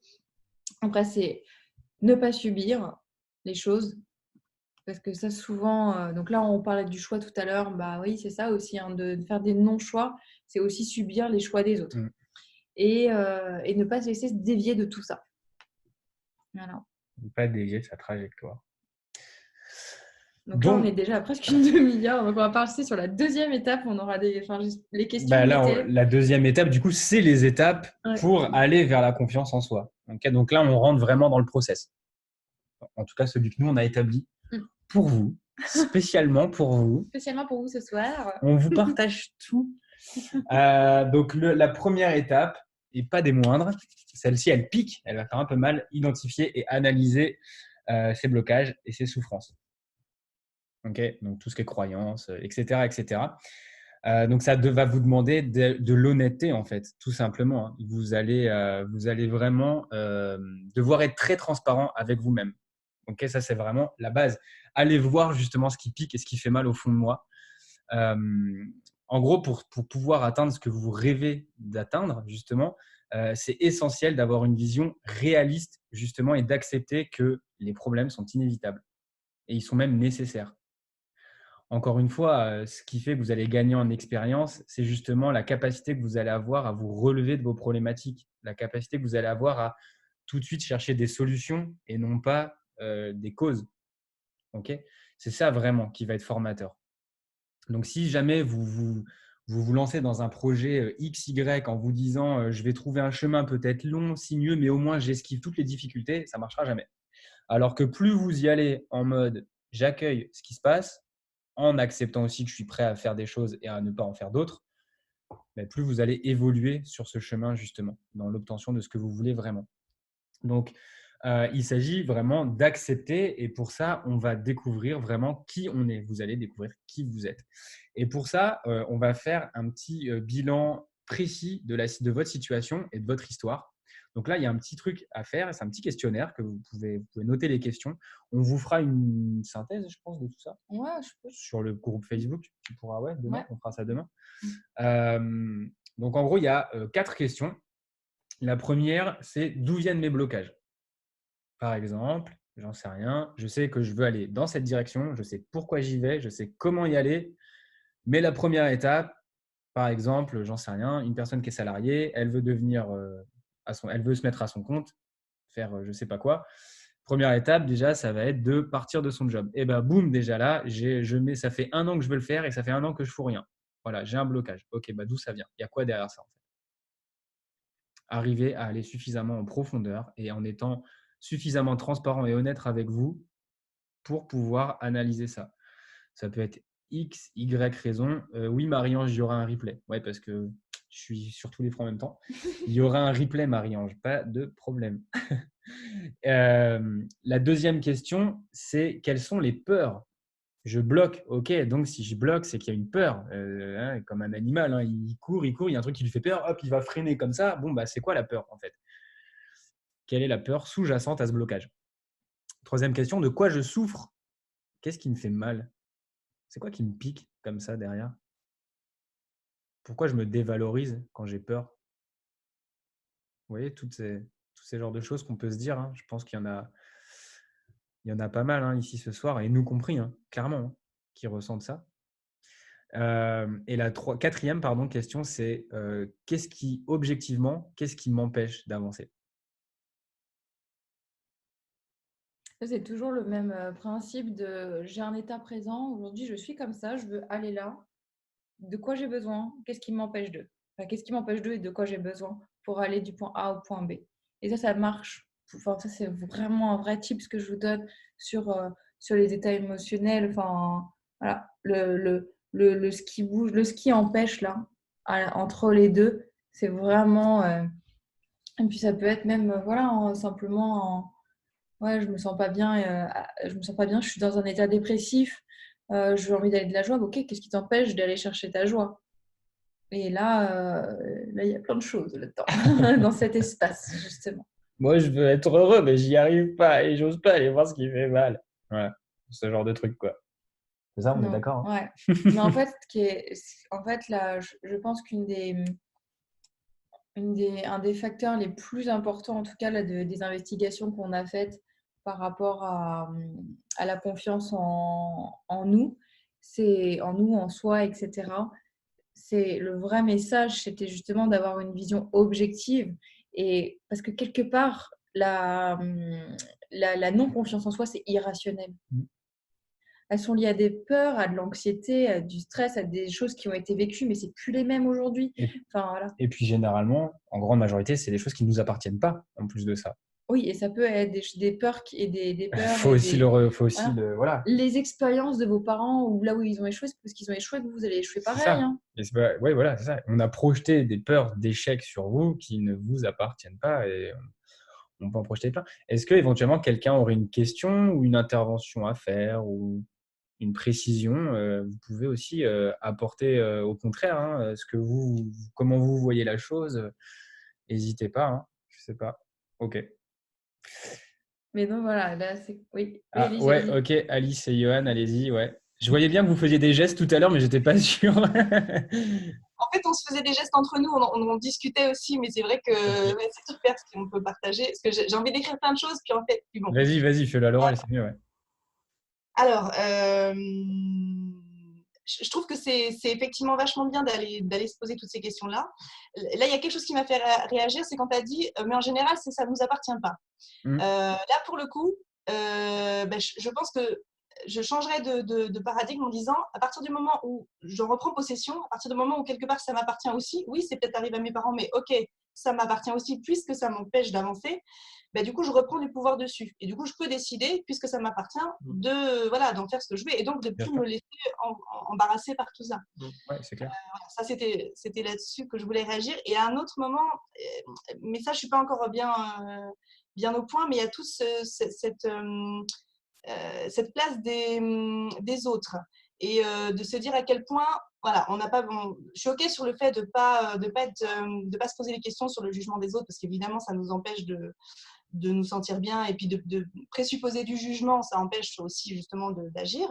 Après, c'est ne pas subir les choses. Parce que ça, souvent, donc là, on parlait du choix tout à l'heure. Bah oui, c'est ça aussi, hein, de faire des non-choix, c'est aussi subir les choix des autres. Et ne pas se laisser se dévier de tout ça. Voilà. Ne pas dévier de sa trajectoire. Donc là, on est déjà à presque une demi-heure. Donc on va passer sur la deuxième étape. On aura les questions. La deuxième étape, du coup, c'est les étapes pour aller vers la confiance en soi. Okay, donc là, on rentre vraiment dans le process. En tout cas, celui que nous, on a établi pour vous, spécialement pour vous. Spécialement pour vous ce soir. On vous partage tout. Donc, la première étape, et pas des moindres, celle-ci, elle pique, elle va faire un peu mal, identifier et analyser ses blocages et ses souffrances. Okay, donc, tout ce qui est croyances, etc. etc. Donc, ça va vous demander de l'honnêteté, en fait, tout simplement. Hein. Vous allez vraiment devoir être très transparent avec vous-même. Okay, ça, c'est vraiment la base. Allez voir justement ce qui pique et ce qui fait mal au fond de moi. En gros, pour pouvoir atteindre ce que vous rêvez d'atteindre, justement, c'est essentiel d'avoir une vision réaliste, justement, et d'accepter que les problèmes sont inévitables. Et ils sont même nécessaires. Encore une fois, ce qui fait que vous allez gagner en expérience, c'est justement la capacité que vous allez avoir à vous relever de vos problématiques, la capacité que vous allez avoir à tout de suite chercher des solutions et non pas des causes. Okay, c'est ça vraiment qui va être formateur. Donc, si jamais vous lancez dans un projet XY en vous disant je vais trouver un chemin peut-être long, sinueux, mais au moins j'esquive toutes les difficultés, ça ne marchera jamais. Alors que plus vous y allez en mode j'accueille ce qui se passe, en acceptant aussi que je suis prêt à faire des choses et à ne pas en faire d'autres, mais plus vous allez évoluer sur ce chemin justement, dans l'obtention de ce que vous voulez vraiment. Donc, il s'agit vraiment d'accepter et pour ça, on va découvrir vraiment qui on est. Vous allez découvrir qui vous êtes. Et pour ça, on va faire un petit bilan précis de votre situation et de votre histoire. Donc là, il y a un petit truc à faire, c'est un petit questionnaire que vous pouvez noter les questions. On vous fera une synthèse, je pense, de tout ça Ouais, je peux. sur le groupe Facebook. Tu pourras, ouais, demain, Ouais. on fera ça demain. Donc en gros, il y a 4 questions. La première, c'est d'où viennent mes blocages? Par exemple, j'en sais rien, je sais que je veux aller dans cette direction, je sais pourquoi j'y vais, je sais comment y aller, mais la première étape, par exemple, j'en sais rien, une personne qui est salariée, elle veut devenir elle veut se mettre à son compte, faire je sais pas quoi. Première étape, déjà, ça va être de partir de son job. Et ben boum, déjà là, ça fait 1 an que je veux le faire et ça fait 1 an que je fous rien. Voilà, j'ai un blocage. Ok, bah d'où ça vient? Il y a quoi derrière ça en fait? Arriver à aller suffisamment en profondeur et en étant suffisamment transparent et honnête avec vous pour pouvoir analyser ça. Ça peut être X, Y raison. Oui, Marie-Ange, il y aura un replay. Ouais, parce que je suis sur tous les fronts en même temps. Il y aura un replay, Marie-Ange, pas de problème. La deuxième question, c'est quelles sont les peurs? Je bloque, ok, donc si je bloque, c'est qu'il y a une peur, comme un animal, hein, il court, il y a un truc qui lui fait peur, hop, il va freiner comme ça. Bon, bah, c'est quoi la peur en fait? Quelle est la peur sous-jacente à ce blocage? Troisième question, de quoi je souffre? Qu'est-ce qui me fait mal? C'est quoi qui me pique comme ça derrière? Pourquoi je me dévalorise quand j'ai peur? Vous voyez, tous ces genres de choses qu'on peut se dire, hein. Je pense il y en a pas mal hein, ici ce soir, et nous compris, hein, clairement, hein, qui ressentent ça. Et la quatrième question, c'est objectivement, qu'est-ce qui m'empêche d'avancer? C'est toujours le même principe de j'ai un état présent, aujourd'hui je suis comme ça, je veux aller là. De quoi j'ai besoin? Qu'est-ce qui m'empêche de? Enfin, qu'est-ce qui m'empêche de et de quoi j'ai besoin pour aller du point A au point B? Et ça marche. Enfin, ça, c'est vraiment un vrai tip ce que je vous donne sur les états émotionnels. Enfin, voilà, ce qui bouge, ce qui empêche là, entre les deux, c'est vraiment. Et puis ça peut être même, voilà, simplement. Ouais, je me sens pas bien, je me sens pas bien, je suis dans un état dépressif, j'ai envie d'aller de la joie. OK, qu'est-ce qui t'empêche d'aller chercher ta joie? Et là, il y a plein de choses là-dedans, dans cet espace, justement. Moi, je veux être heureux, mais j'y arrive pas et j'ose pas aller voir ce qui fait mal. Voilà, ce genre de truc, quoi. C'est ça, on est Non, d'accord, hein? ouais. Mais en fait, là, je pense un des facteurs les plus importants, en tout cas, là, des investigations qu'on a faites par rapport à la confiance en nous, c'est en nous, en soi, etc. C'est le vrai message, c'était justement d'avoir une vision objective. Et parce que quelque part, la non-confiance en soi, c'est irrationnel. Mm. Elles sont liées à des peurs, à de l'anxiété, à du stress, à des choses qui ont été vécues, mais c'est plus les mêmes aujourd'hui. Enfin, voilà. Et puis généralement, en grande majorité, c'est des choses qui ne nous appartiennent pas, en plus de ça. Oui, et ça peut être des peurs des peurs Faut et aussi des voilà. voilà. Les expériences de vos parents ou là où ils ont échoué, c'est parce qu'ils ont échoué que vous allez échouer C'est pareil, ça. hein. Et ouais, voilà, c'est ça. On a projeté des peurs d'échec sur vous qui ne vous appartiennent pas et on peut en projeter plein. Est-ce que éventuellement quelqu'un aurait une question ou une intervention à faire ou une précision? Vous pouvez aussi apporter au contraire hein, comment vous voyez la chose. N'hésitez pas. Hein. Je sais pas. Ok. Mais donc voilà, là c'est oui, Ah Alice, ouais, vas-y. ok. Alice et Johan, allez-y. Ouais. Je voyais bien que vous faisiez des gestes tout à l'heure, mais j'étais pas sûr. En fait, on se faisait des gestes entre nous, on discutait aussi, mais c'est vrai que ouais, c'est super ce qu'on peut partager. Parce que j'ai envie d'écrire plein de choses, puis en fait, puis bon. Vas-y, fais-le à l'oral, c'est mieux, ouais. Alors, je trouve que c'est effectivement vachement bien d'aller se poser toutes ces questions-là. Là, il y a quelque chose qui m'a fait réagir, c'est quand tu as dit mais en général, ça ne nous appartient pas. Là, pour le coup, je pense que je changerais de paradigme en disant à partir du moment où je reprends possession, à partir du moment où quelque part ça m'appartient aussi, oui, c'est peut-être arrivé à mes parents, mais ok, ça m'appartient aussi puisque ça m'empêche d'avancer. Du coup, je reprends du pouvoir dessus. Et du coup, je peux décider, puisque ça m'appartient, d'en faire ce que je veux et donc de ne plus me laisser embarrasser par tout ça. Ouais, c'est clair. Ça, c'était là-dessus que je voulais réagir. Et à un autre moment, mais ça, je ne suis pas encore bien au point, mais il y a toute cette place des autres. Et de se dire à quel point, voilà, on n'a pas. Je suis OK sur le fait de pas se poser les questions sur le jugement des autres, parce qu'évidemment, ça nous empêche de nous sentir bien, et puis de présupposer du jugement, ça empêche aussi justement d'agir,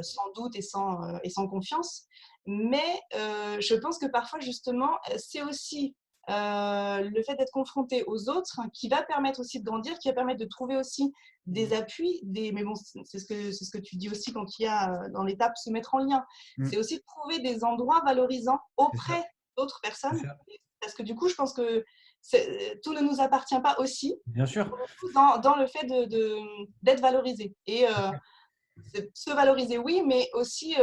sans doute et sans confiance. Mais je pense que parfois, justement, c'est aussi le fait d'être confronté aux autres qui va permettre aussi de grandir, qui va permettre de trouver aussi des appuis, mais bon, c'est ce que tu dis aussi quand il y a dans l'étape se mettre en lien. C'est aussi de trouver des endroits valorisants auprès d'autres personnes, parce que du coup, je pense que tout ne nous appartient pas aussi. Bien sûr. Dans le fait d'être valorisé. Et se valoriser, oui, mais aussi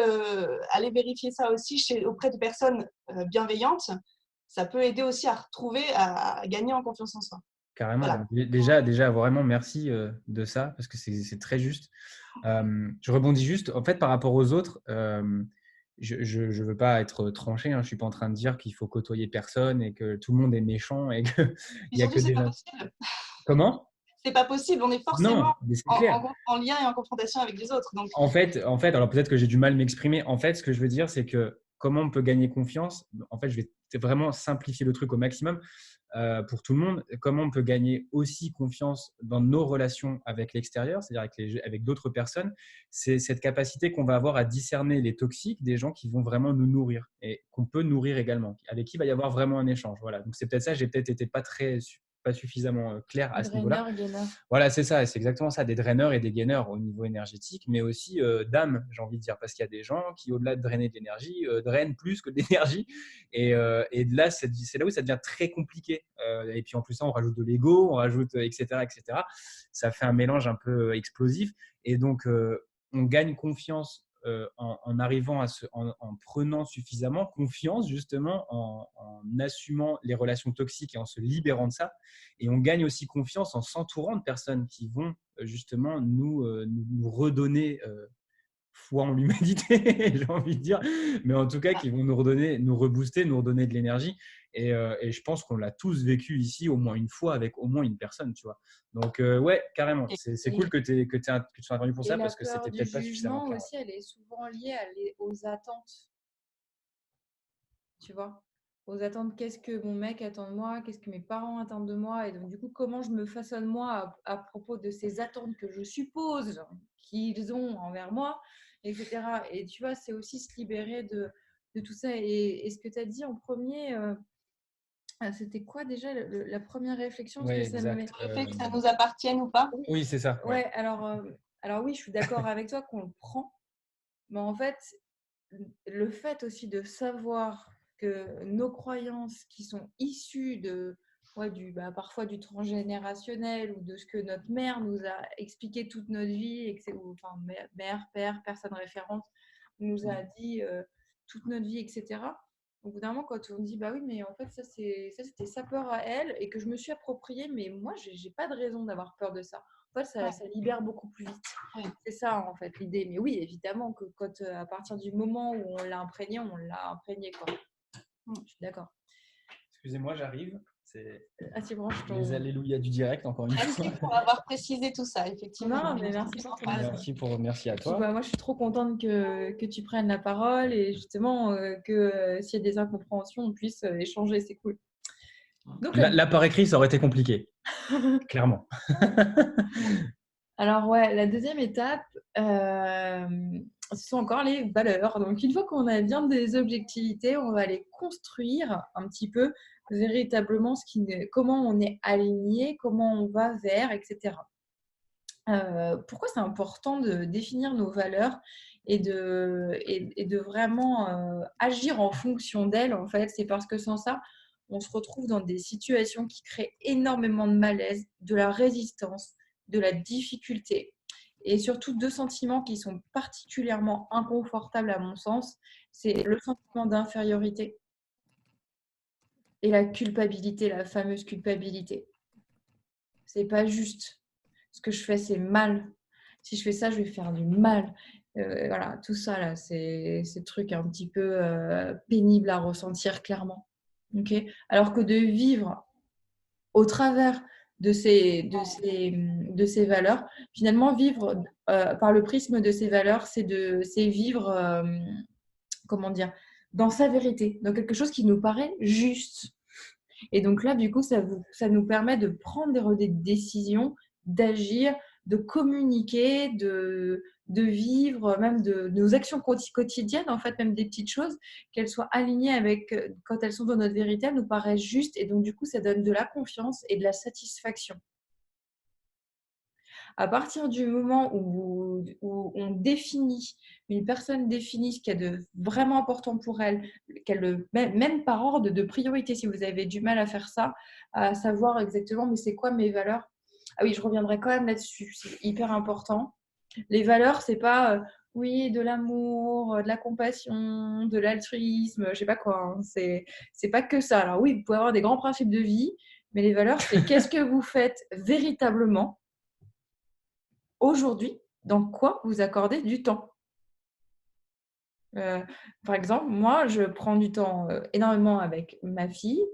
aller vérifier ça aussi auprès de personnes bienveillantes. Ça peut aider aussi à gagner en confiance en soi. Carrément. Voilà. Déjà, vraiment, merci de ça, parce que c'est très juste. Je rebondis juste, en fait, par rapport aux autres. Je ne veux pas être tranché, hein, je ne suis pas en train de dire qu'il faut côtoyer personne et que tout le monde est méchant et qu'il n'y a que des gens. Comment ? C'est pas possible, on est forcément non, en lien et en confrontation avec les autres. Donc... En fait, alors peut-être que j'ai du mal à m'exprimer. En fait, ce que je veux dire, c'est que comment on peut gagner confiance ? En fait, je vais vraiment simplifier le truc au maximum pour tout le monde. Comment on peut gagner aussi confiance dans nos relations avec l'extérieur, c'est-à-dire avec d'autres personnes ? C'est cette capacité qu'on va avoir à discerner les toxiques des gens qui vont vraiment nous nourrir et qu'on peut nourrir également, avec qui il va y avoir vraiment un échange. Voilà. Donc, c'est peut-être ça, j'ai peut-être été pas suffisamment clair à ce niveau-là. Voilà, c'est ça, c'est exactement ça, des draineurs et des gaineurs au niveau énergétique, mais aussi d'âme, j'ai envie de dire, parce qu'il y a des gens qui, au-delà de drainer de l'énergie, drainent plus que de l'énergie. Et de là, c'est là où ça devient très compliqué. Et puis en plus, on rajoute de l'ego, on rajoute, etc., etc. Ça fait un mélange un peu explosif. Et donc, on gagne confiance en arrivant en prenant suffisamment confiance, justement, en assumant les relations toxiques et en se libérant de ça. Et on gagne aussi confiance en s'entourant de personnes qui vont justement nous redonner foi en l'humanité, j'ai envie de dire, mais en tout cas qui vont nous rebooster, nous redonner de l'énergie. Et je pense qu'on l'a tous vécu ici au moins une fois avec au moins une personne, tu vois. Donc ouais, carrément, c'est cool que tu sois entendu pour ça, parce que c'était peut-être pas suffisamment clair. Aussi, elle est souvent liée aux attentes, tu vois. Aux attentes, qu'est-ce que mon mec attend de moi, qu'est-ce que mes parents attendent de moi, et donc du coup, comment je me façonne moi à propos de ces attentes que je suppose qu'ils ont envers moi, etc. Et tu vois, c'est aussi se libérer de tout ça. Et ce que tu as dit en premier, c'était quoi déjà la première réflexion, Ouais, le fait que ça nous appartienne ou pas. Oui, c'est ça. Ouais, alors oui, je suis d'accord avec toi qu'on le prend, mais en fait, le fait aussi de savoir que nos croyances qui sont issues parfois du transgénérationnel ou de ce que notre mère nous a expliqué toute notre vie, enfin mère, père, personne référente, nous a dit toute notre vie, etc. Au bout d'un moment, quand on dit bah oui, mais en fait ça c'était sa peur à elle et que je me suis appropriée, mais moi j'ai pas de raison d'avoir peur de ça. En fait, ça libère beaucoup plus vite. Oui. C'est ça, en fait, l'idée. Mais oui, évidemment, que quand, à partir du moment où on l'a imprégné, quoi. Je suis d'accord. Excusez-moi, j'arrive. C'est les alléluia du direct, encore une fois. Merci pour avoir précisé tout ça, effectivement. Non, mais merci pour ton Merci à toi. Puis, moi, je suis trop contente que tu prennes la parole et justement que s'il y a des incompréhensions, on puisse échanger. C'est cool. Donc, là, par écrit, ça aurait été compliqué. Clairement. Alors ouais, la deuxième étape, ce sont encore les valeurs. Donc une fois qu'on a bien des objectivités, on va les construire un petit peu véritablement comment on est aligné, comment on va vers, etc. Pourquoi c'est important de définir nos valeurs et de vraiment agir en fonction d'elles, en fait, c'est parce que sans ça, on se retrouve dans des situations qui créent énormément de malaise, de la résistance, de la difficulté et surtout deux sentiments qui sont particulièrement inconfortables à mon sens, c'est le sentiment d'infériorité et la culpabilité, la fameuse culpabilité. C'est pas juste. Ce que je fais, c'est mal. Si je fais ça, je vais faire du mal. Voilà, tout ça, là, c'est ces trucs un petit peu pénibles à ressentir clairement. Ok. Alors que de vivre au travers de ces valeurs, finalement, vivre par le prisme de ces valeurs, c'est vivre, comment dire, dans sa vérité, dans quelque chose qui nous paraît juste. Et donc là, du coup, ça nous permet de prendre des décisions, d'agir, de communiquer, de vivre, même de nos actions quotidiennes, en fait, même des petites choses, qu'elles soient alignées avec, quand elles sont dans notre vérité, elles nous paraissent justes. Et donc, du coup, ça donne de la confiance et de la satisfaction. À partir du moment où une personne définit ce qui est de vraiment important pour elle, même par ordre de priorité, si vous avez du mal à faire ça, à savoir exactement, mais c'est quoi mes valeurs? Ah oui, je reviendrai quand même là-dessus, c'est hyper important. Les valeurs, c'est pas, oui, de l'amour, de la compassion, de l'altruisme, je sais pas quoi, hein. C'est pas que ça. Alors oui, vous pouvez avoir des grands principes de vie, mais les valeurs, c'est qu'est-ce que vous faites véritablement aujourd'hui, dans quoi vous accordez du temps. Euh, Par exemple, moi, je prends du temps énormément avec ma fille,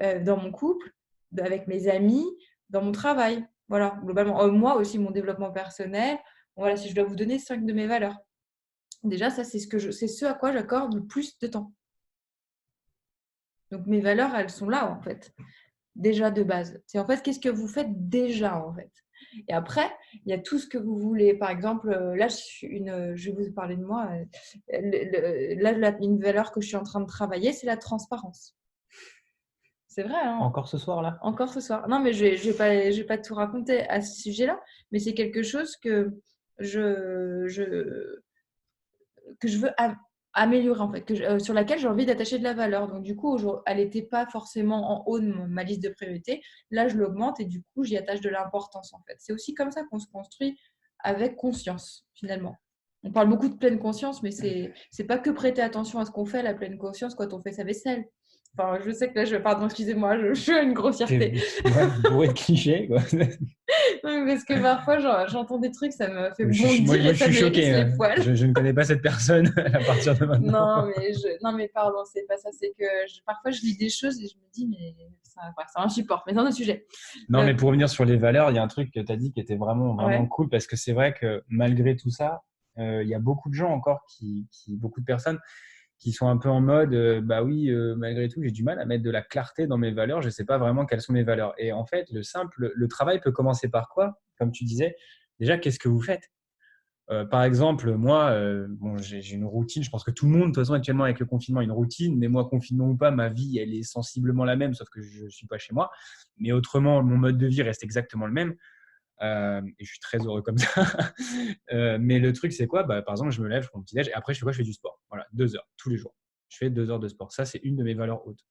dans mon couple, avec mes amis, dans mon travail. Voilà, globalement. Moi aussi, mon développement personnel. Voilà, si je dois vous donner 5 de mes valeurs. Déjà, ça, c'est ce à quoi j'accorde le plus de temps. Donc, mes valeurs, elles sont là, en fait, déjà de base. C'est en fait, qu'est-ce que vous faites déjà, en fait. Et après, il y a tout ce que vous voulez. Par exemple, là, je vais vous parler de moi. Là, une valeur que je suis en train de travailler, c'est la transparence. C'est vrai, hein? Encore ce soir là? Encore ce soir. Non, mais je vais pas tout raconter à ce sujet-là, mais c'est quelque chose je, je, que je veux améliorer, en fait, sur laquelle j'ai envie d'attacher de la valeur. Donc, du coup, elle n'était pas forcément en haut de ma liste de priorités. Là, je l'augmente et du coup, j'y attache de l'importance, en fait. C'est aussi comme ça qu'on se construit avec conscience, finalement. On parle beaucoup de pleine conscience, mais c'est pas que prêter attention à ce qu'on fait, la pleine conscience, quand on fait sa vaisselle. Enfin, je sais que là, pardon, excusez-moi, je suis à une grossièreté. Ouais, bourré de clichés, quoi. Non, parce que parfois, j'entends des trucs, ça me fait Moi, bondir je et ça suis m'érisse choqué. les poils. Je ne connais pas cette personne à partir de maintenant. Non, mais pardon, c'est pas ça. C'est que parfois, je lis des choses et je me dis, mais ça insupporte. Mais c'est un autre sujet. Non, mais pour revenir sur les valeurs, il y a un truc que tu as dit qui était vraiment, vraiment Ouais. cool parce que c'est vrai que malgré tout ça, il y a beaucoup de gens encore beaucoup de personnes qui sont un peu en mode, bah oui, malgré tout, j'ai du mal à mettre de la clarté dans mes valeurs, je ne sais pas vraiment quelles sont mes valeurs. Et en fait, le travail peut commencer par quoi? Comme tu disais, déjà, qu'est-ce que vous faites? Par exemple, moi, bon, j'ai une routine. Je pense que tout le monde, de toute façon, actuellement avec le confinement, a une routine. Mais moi, confinement ou pas, ma vie, elle est sensiblement la même, sauf que je ne suis pas chez moi. Mais autrement, mon mode de vie reste exactement le même. Et je suis très heureux comme ça. Mais le truc, c'est quoi? Bah, par exemple, je me lève, je prends mon petit-déj et après, je fais quoi? Je fais du sport. Voilà, 2 heures tous les jours. Je fais 2 heures de sport. Ça, c'est une de mes valeurs hautes.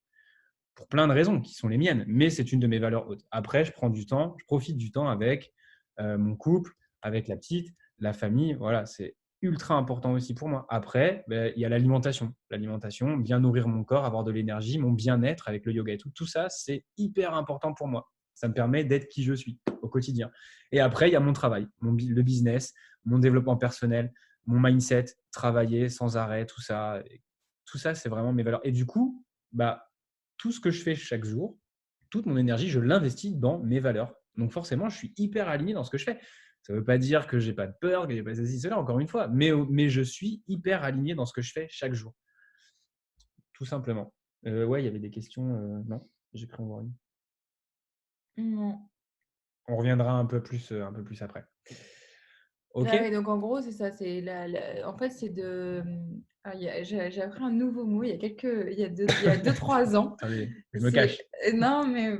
Pour plein de raisons qui sont les miennes, mais c'est une de mes valeurs hautes. Après, je profite du temps avec mon couple, avec la petite, la famille. Voilà, c'est ultra important aussi pour moi. Après, ben, il y a l'alimentation. L'alimentation, bien nourrir mon corps, avoir de l'énergie, mon bien-être avec le yoga et tout. Tout ça, c'est hyper important pour moi. Ça me permet d'être qui je suis au quotidien. Et après, il y a mon travail, le business, mon développement personnel, mon mindset, travailler sans arrêt, tout ça. Tout ça, c'est vraiment mes valeurs. Et du coup, bah, tout ce que je fais chaque jour, toute mon énergie, je l'investis dans mes valeurs. Donc forcément, je suis hyper aligné dans ce que je fais. Ça ne veut pas dire que j'ai pas de peur, que j'ai pas ceci, cela, encore une fois, mais je suis hyper aligné dans ce que je fais chaque jour. Tout simplement. Ouais, il y avait des questions. Non, j'ai pris en voir une. Non. On reviendra un peu plus après. Ok? Ah ouais, donc en gros, c'est ça. En fait, c'est de. J'ai appris un nouveau mot il y a 2-3 ans. Attendez, je me cache. Non, mais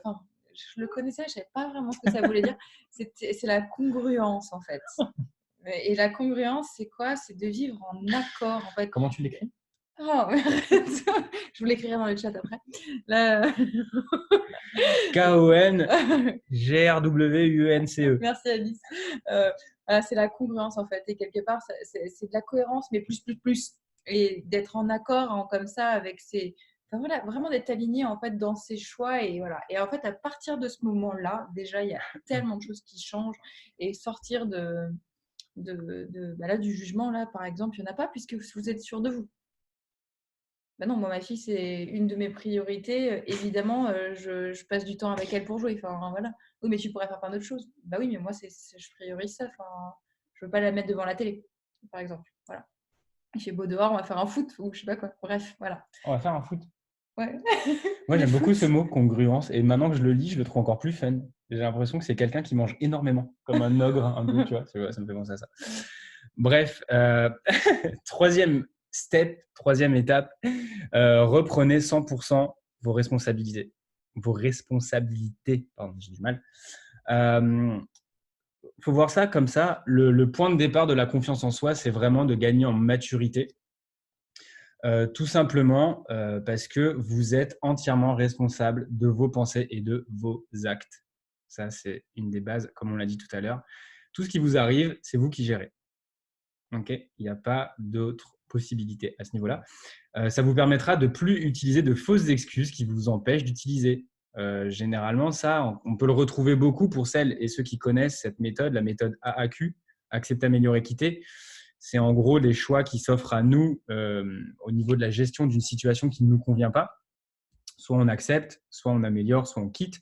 enfin, je le connaissais, je ne savais pas vraiment ce que ça voulait dire. C'est la congruence, en fait. Et la congruence, c'est quoi? C'est de vivre en accord, en fait. Comment tu l'écris? Oh, mais arrête. Je vous l'écrirai dans le chat après. Là, KONGRWUNCE. merci Alice. Voilà, c'est la congruence en fait. Et quelque part, c'est de la cohérence, mais plus. Et d'être en accord comme ça avec enfin, voilà, vraiment d'être aligné en fait dans ses choix. Et voilà. Et en fait, à partir de ce moment-là, déjà, il y a tellement de choses qui changent. Et sortir là, du jugement, là, par exemple, il n'y en a pas puisque vous êtes sûr de vous. Bah non, moi, ma fille, c'est une de mes priorités. Évidemment, je passe du temps avec elle pour jouer. Enfin, voilà. Oui, mais tu pourrais faire plein d'autres choses. Bah oui, mais moi, je priorise ça. Enfin, je veux pas la mettre devant la télé, par exemple. Voilà. Il fait beau dehors, on va faire un foot ou je sais pas quoi. Bref, voilà. On va faire un foot. Ouais. Moi, Le j'aime beaucoup foot. ce mot congruence. Et maintenant que je le lis, je le trouve encore plus fun. J'ai l'impression que c'est quelqu'un qui mange énormément, comme un ogre, un peu, tu vois. Ça me fait penser à ça. Bref, troisième étape, reprenez 100% vos responsabilités. Pardon, j'ai du mal. Faut voir ça comme ça. Le point de départ de la confiance en soi, c'est vraiment de gagner en maturité. Tout simplement parce que vous êtes entièrement responsable de vos pensées et de vos actes. Ça, c'est une des bases, comme on l'a dit tout à l'heure. Tout ce qui vous arrive, c'est vous qui gérez. Okay, il n'y a pas d'autre possibilité à ce niveau-là. Ça vous permettra de ne plus utiliser de fausses excuses qui vous empêchent d'utiliser. Généralement, ça, on peut le retrouver beaucoup pour celles et ceux qui connaissent cette méthode, la méthode AAQ, Accepter, Améliorer, Quitter. C'est en gros les choix qui s'offrent à nous au niveau de la gestion d'une situation qui ne nous convient pas. Soit on accepte, soit on améliore, soit on quitte.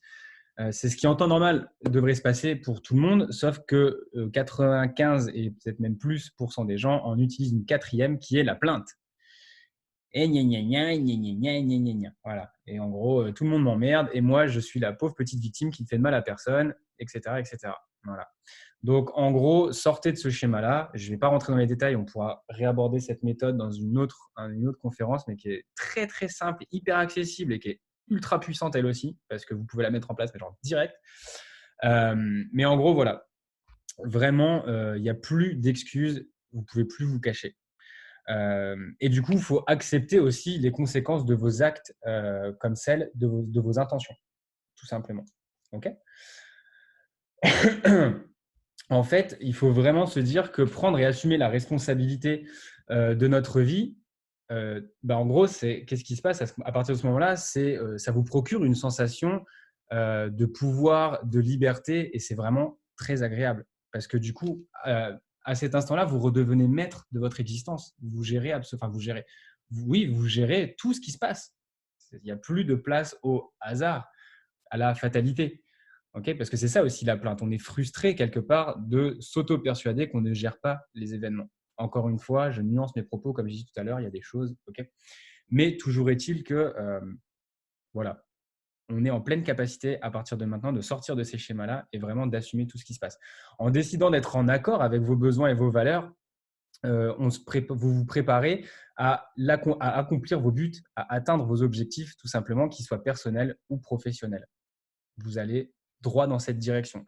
C'est ce qui en temps normal devrait se passer pour tout le monde, sauf que 95 et peut-être même plus % des gens en utilisent une quatrième qui est la plainte. Et gna gna gna, gna gna gna, gna gna gna. Voilà. Et en gros, tout le monde m'emmerde et moi, je suis la pauvre petite victime qui ne fait de mal à personne, etc. etc. Voilà. Donc, en gros, sortez de ce schéma-là. Je ne vais pas rentrer dans les détails. On pourra réaborder cette méthode dans une autre conférence, mais qui est très, très simple, hyper accessible et qui est ultra puissante elle aussi, parce que vous pouvez la mettre en place, mais genre direct. Mais en gros, voilà. Vraiment, il n'y a plus d'excuses. Vous ne pouvez plus vous cacher. Et du coup, il faut accepter aussi les conséquences de vos actes comme celles de vos intentions, tout simplement. OK ? En fait, il faut vraiment se dire que prendre et assumer la responsabilité de notre vie, en gros, qu'est-ce qui se passe à partir de ce moment-là? Ça vous procure une sensation de pouvoir, de liberté, et c'est vraiment très agréable. Parce que du coup, à cet instant-là, vous redevenez maître de votre existence. Vous gérez vous gérez tout ce qui se passe. Il n'y a plus de place au hasard, à la fatalité. Okay, parce que c'est ça aussi la plainte. On est frustré quelque part de s'auto-persuader qu'on ne gère pas les événements. Encore une fois, je nuance mes propos, comme j'ai dit tout à l'heure, il y a des choses. Okay, mais toujours est-il que voilà, on est en pleine capacité à partir de maintenant de sortir de ces schémas-là et vraiment d'assumer tout ce qui se passe. En décidant d'être en accord avec vos besoins et vos valeurs, vous vous préparez à accomplir vos buts, à atteindre vos objectifs, tout simplement, qu'ils soient personnels ou professionnels. Vous allez droit dans cette direction.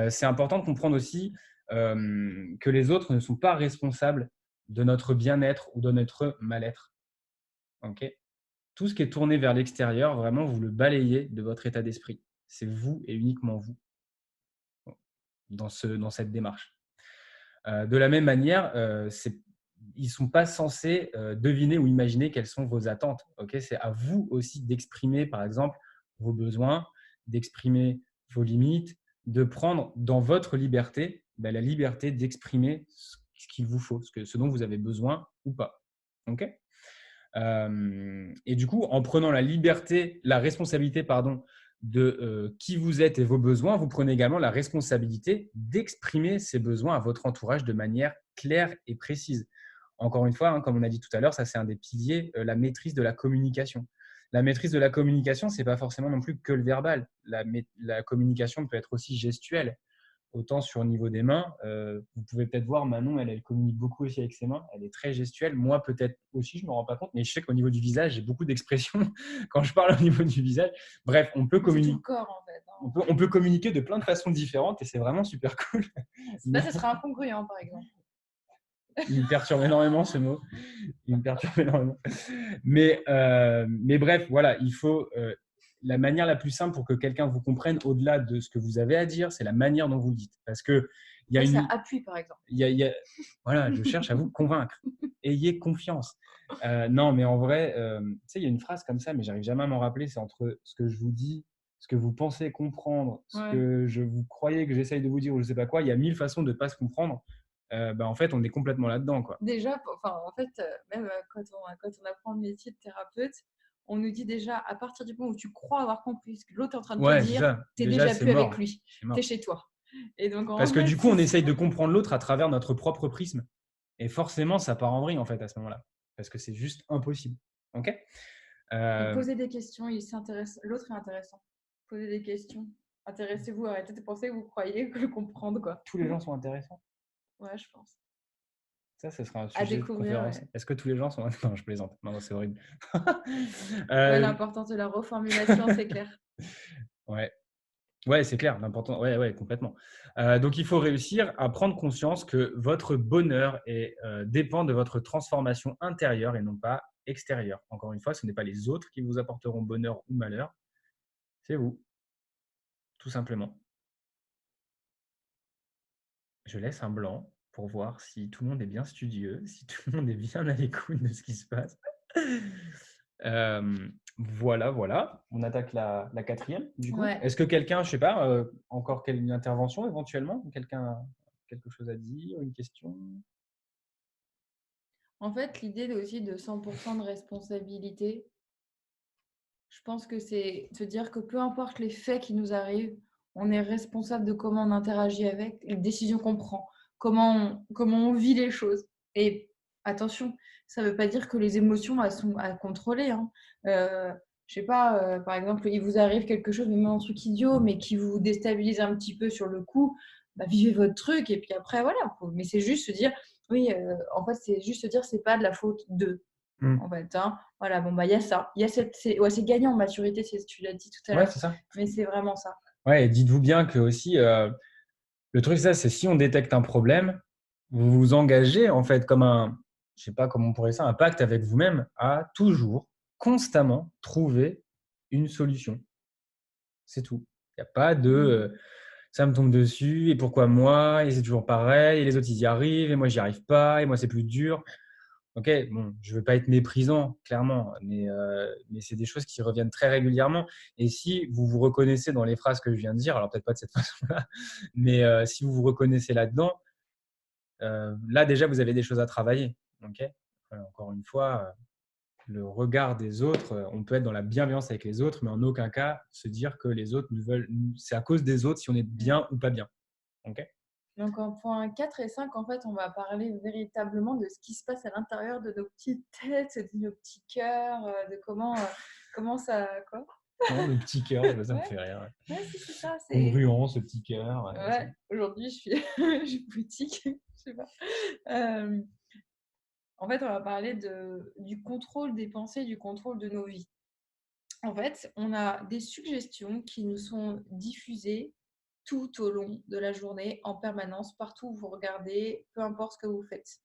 C'est important de comprendre aussi que les autres ne sont pas responsables de notre bien-être ou de notre mal-être. Okay, tout ce qui est tourné vers l'extérieur, vraiment, vous le balayez de votre état d'esprit. C'est vous et uniquement vous dans cette démarche. De la même manière, ils ne sont pas censés deviner ou imaginer quelles sont vos attentes. Okay, c'est à vous aussi d'exprimer, par exemple, vos besoins, d'exprimer vos limites, de prendre dans votre liberté la liberté d'exprimer ce qu'il vous faut, ce dont vous avez besoin ou pas. Okay, et du coup, en prenant la responsabilité de qui vous êtes et vos besoins, vous prenez également la responsabilité d'exprimer ces besoins à votre entourage de manière claire et précise. Encore une fois, comme on a dit tout à l'heure, ça c'est un des piliers, la maîtrise de la communication. La maîtrise de la communication, ce n'est pas forcément non plus que le verbal. La communication peut être aussi gestuelle. autant sur le niveau des mains. Vous pouvez peut-être voir, Manon, elle communique beaucoup aussi avec ses mains. Elle est très gestuelle. Moi, peut-être aussi, je ne me rends pas compte, mais je sais qu'au niveau du visage, j'ai beaucoup d'expressions quand je parle au niveau du visage. Bref, on peut C'est tout communiquer. le corps, en fait. Hein. On peut communiquer de plein de façons différentes et c'est vraiment super cool. Là, ce sera incongruent, par exemple. Il me perturbe énormément ce mot. Il me perturbe énormément. Mais bref, voilà, il faut la manière la plus simple pour que quelqu'un vous comprenne au-delà de ce que vous avez à dire, c'est la manière dont vous le dites. Parce que il y a Ça appuie, par exemple. Voilà, je cherche à vous convaincre. Ayez confiance. Non, mais en vrai, tu sais, il y a une phrase comme ça, mais j'arrive jamais à m'en rappeler. C'est entre ce que je vous dis, ce que vous pensez comprendre, ce que je vous croyez que j'essaye de vous dire ou je sais pas quoi. Il y a 1000 façons de ne pas se comprendre. En fait, on est complètement là-dedans, quoi. Déjà, en fait, même quand on apprend le métier de thérapeute, on nous dit déjà, à partir du moment où tu crois avoir compris ce que l'autre est en train de te dire, tu n'es déjà plus avec lui, tu es chez toi. Et donc, parce que du coup, on essaye de comprendre l'autre à travers notre propre prisme. Et forcément, ça part en vrille, en fait, à ce moment-là. Parce que c'est juste impossible. OK ? Posez des questions, l'autre est intéressant. Posez des questions. Intéressez-vous, arrêtez de penser que vous croyez que le comprendre, quoi. Tous les gens sont intéressants. Ouais, je pense. Ça, ce sera un À sujet de découvrir, conférence. ouais. Est-ce que tous les gens sont… Non, je plaisante. Non, c'est horrible. Ouais, l'importance de la reformulation, c'est clair. Ouais, c'est clair. L'important, ouais, complètement. Donc, il faut réussir à prendre conscience que votre bonheur dépend de votre transformation intérieure et non pas extérieure. Encore une fois, ce n'est pas les autres qui vous apporteront bonheur ou malheur. C'est vous, tout simplement. Je laisse un blanc pour voir si tout le monde est bien studieux, si tout le monde est bien à l'écoute de ce qui se passe. Voilà. On attaque la quatrième, du coup. Ouais. Est-ce que quelqu'un, je sais pas, encore une intervention éventuellement? Quelqu'un a quelque chose à dire, une question? En fait, l'idée aussi de 100% de responsabilité, je pense que c'est se dire que peu importe les faits qui nous arrivent, on est responsable de comment on interagit avec, les décisions qu'on prend, comment on vit les choses. Et attention, ça ne veut pas dire que les émotions, elles sont à contrôler. Hein. Je sais pas, par exemple, il vous arrive quelque chose, même un truc idiot, mais qui vous déstabilise un petit peu sur le coup, bah, vivez votre truc et puis après, voilà. Mais c'est juste se dire, oui, en fait, c'est juste se dire, c'est pas de la faute d'eux. En fait, hein. Voilà, bon, bah, il y a ça. Il y a c'est gagnant en maturité, tu l'as dit tout à Ouais, l'heure. c'est ça. Mais c'est vraiment ça. Ouais, et dites-vous bien que aussi, le truc, c'est si on détecte un problème, vous vous engagez en fait comme je sais pas comment on pourrait dire ça, un pacte avec vous-même à toujours, constamment trouver une solution. C'est tout. Il n'y a pas de ça me tombe dessus et pourquoi moi et c'est toujours pareil et les autres ils y arrivent et moi j'y arrive pas et moi c'est plus dur. Ok, bon, je veux pas être méprisant clairement, mais c'est des choses qui reviennent très régulièrement. Et si vous vous reconnaissez dans les phrases que je viens de dire, alors peut-être pas de cette façon-là, mais si vous vous reconnaissez là-dedans, là déjà vous avez des choses à travailler. Ok, encore une fois. Le regard des autres, on peut être dans la bienveillance avec les autres, mais en aucun cas se dire que les autres nous veulent. C'est à cause des autres si on est bien ou pas bien. Okay. Donc en point 4 et 5, en fait, on va parler véritablement de ce qui se passe à l'intérieur de nos petites têtes, de nos petits cœurs, de comment ça… Quoi non, le petit cœur, ça me fait rire. Ouais, c'est ça. Congruent, ce petit cœur. Ouais, aujourd'hui, je suis boutique. Je sais pas. En fait, on va parler du contrôle des pensées, du contrôle de nos vies. En fait, on a des suggestions qui nous sont diffusées tout au long de la journée, en permanence, partout où vous regardez, peu importe ce que vous faites.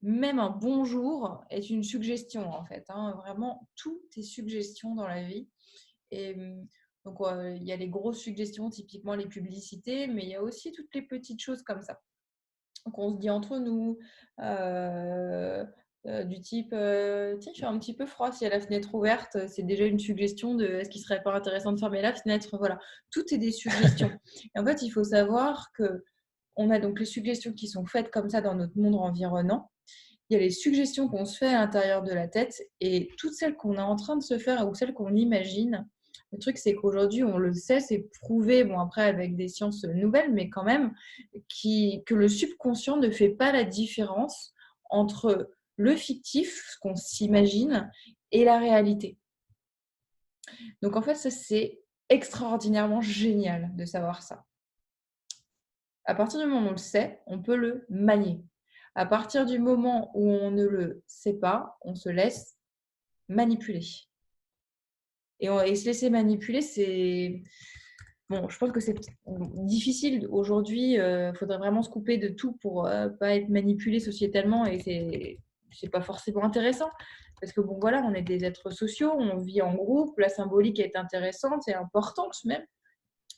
Même un bonjour est une suggestion, en fait. Hein. Vraiment, tout est suggestion dans la vie. Et donc, il y a les grosses suggestions, typiquement les publicités, mais il y a aussi toutes les petites choses comme ça qu'on se dit entre nous, du type tiens, il fait un petit peu froid, si y a la fenêtre ouverte, c'est déjà une suggestion de est-ce qu'il serait pas intéressant de fermer la fenêtre. Voilà, tout est des suggestions. Et en fait, il faut savoir qu'on a donc les suggestions qui sont faites comme ça dans notre monde environnant. Il y a les suggestions qu'on se fait à l'intérieur de la tête et toutes celles qu'on est en train de se faire ou celles qu'on imagine. Le truc, c'est qu'aujourd'hui, on le sait, c'est prouvé, bon après avec des sciences nouvelles, mais quand même, que le subconscient ne fait pas la différence entre le fictif, ce qu'on s'imagine, et la réalité. Donc en fait, ça, c'est extraordinairement génial de savoir ça. À partir du moment où on le sait, on peut le manier. À partir du moment où on ne le sait pas, on se laisse manipuler. Et se laisser manipuler, c'est… Bon, je pense que c'est difficile aujourd'hui. Il faudrait vraiment se couper de tout pour pas être manipulé sociétalement et c'est pas forcément intéressant. Parce que bon, voilà, on est des êtres sociaux, on vit en groupe, la symbolique est intéressante et importante même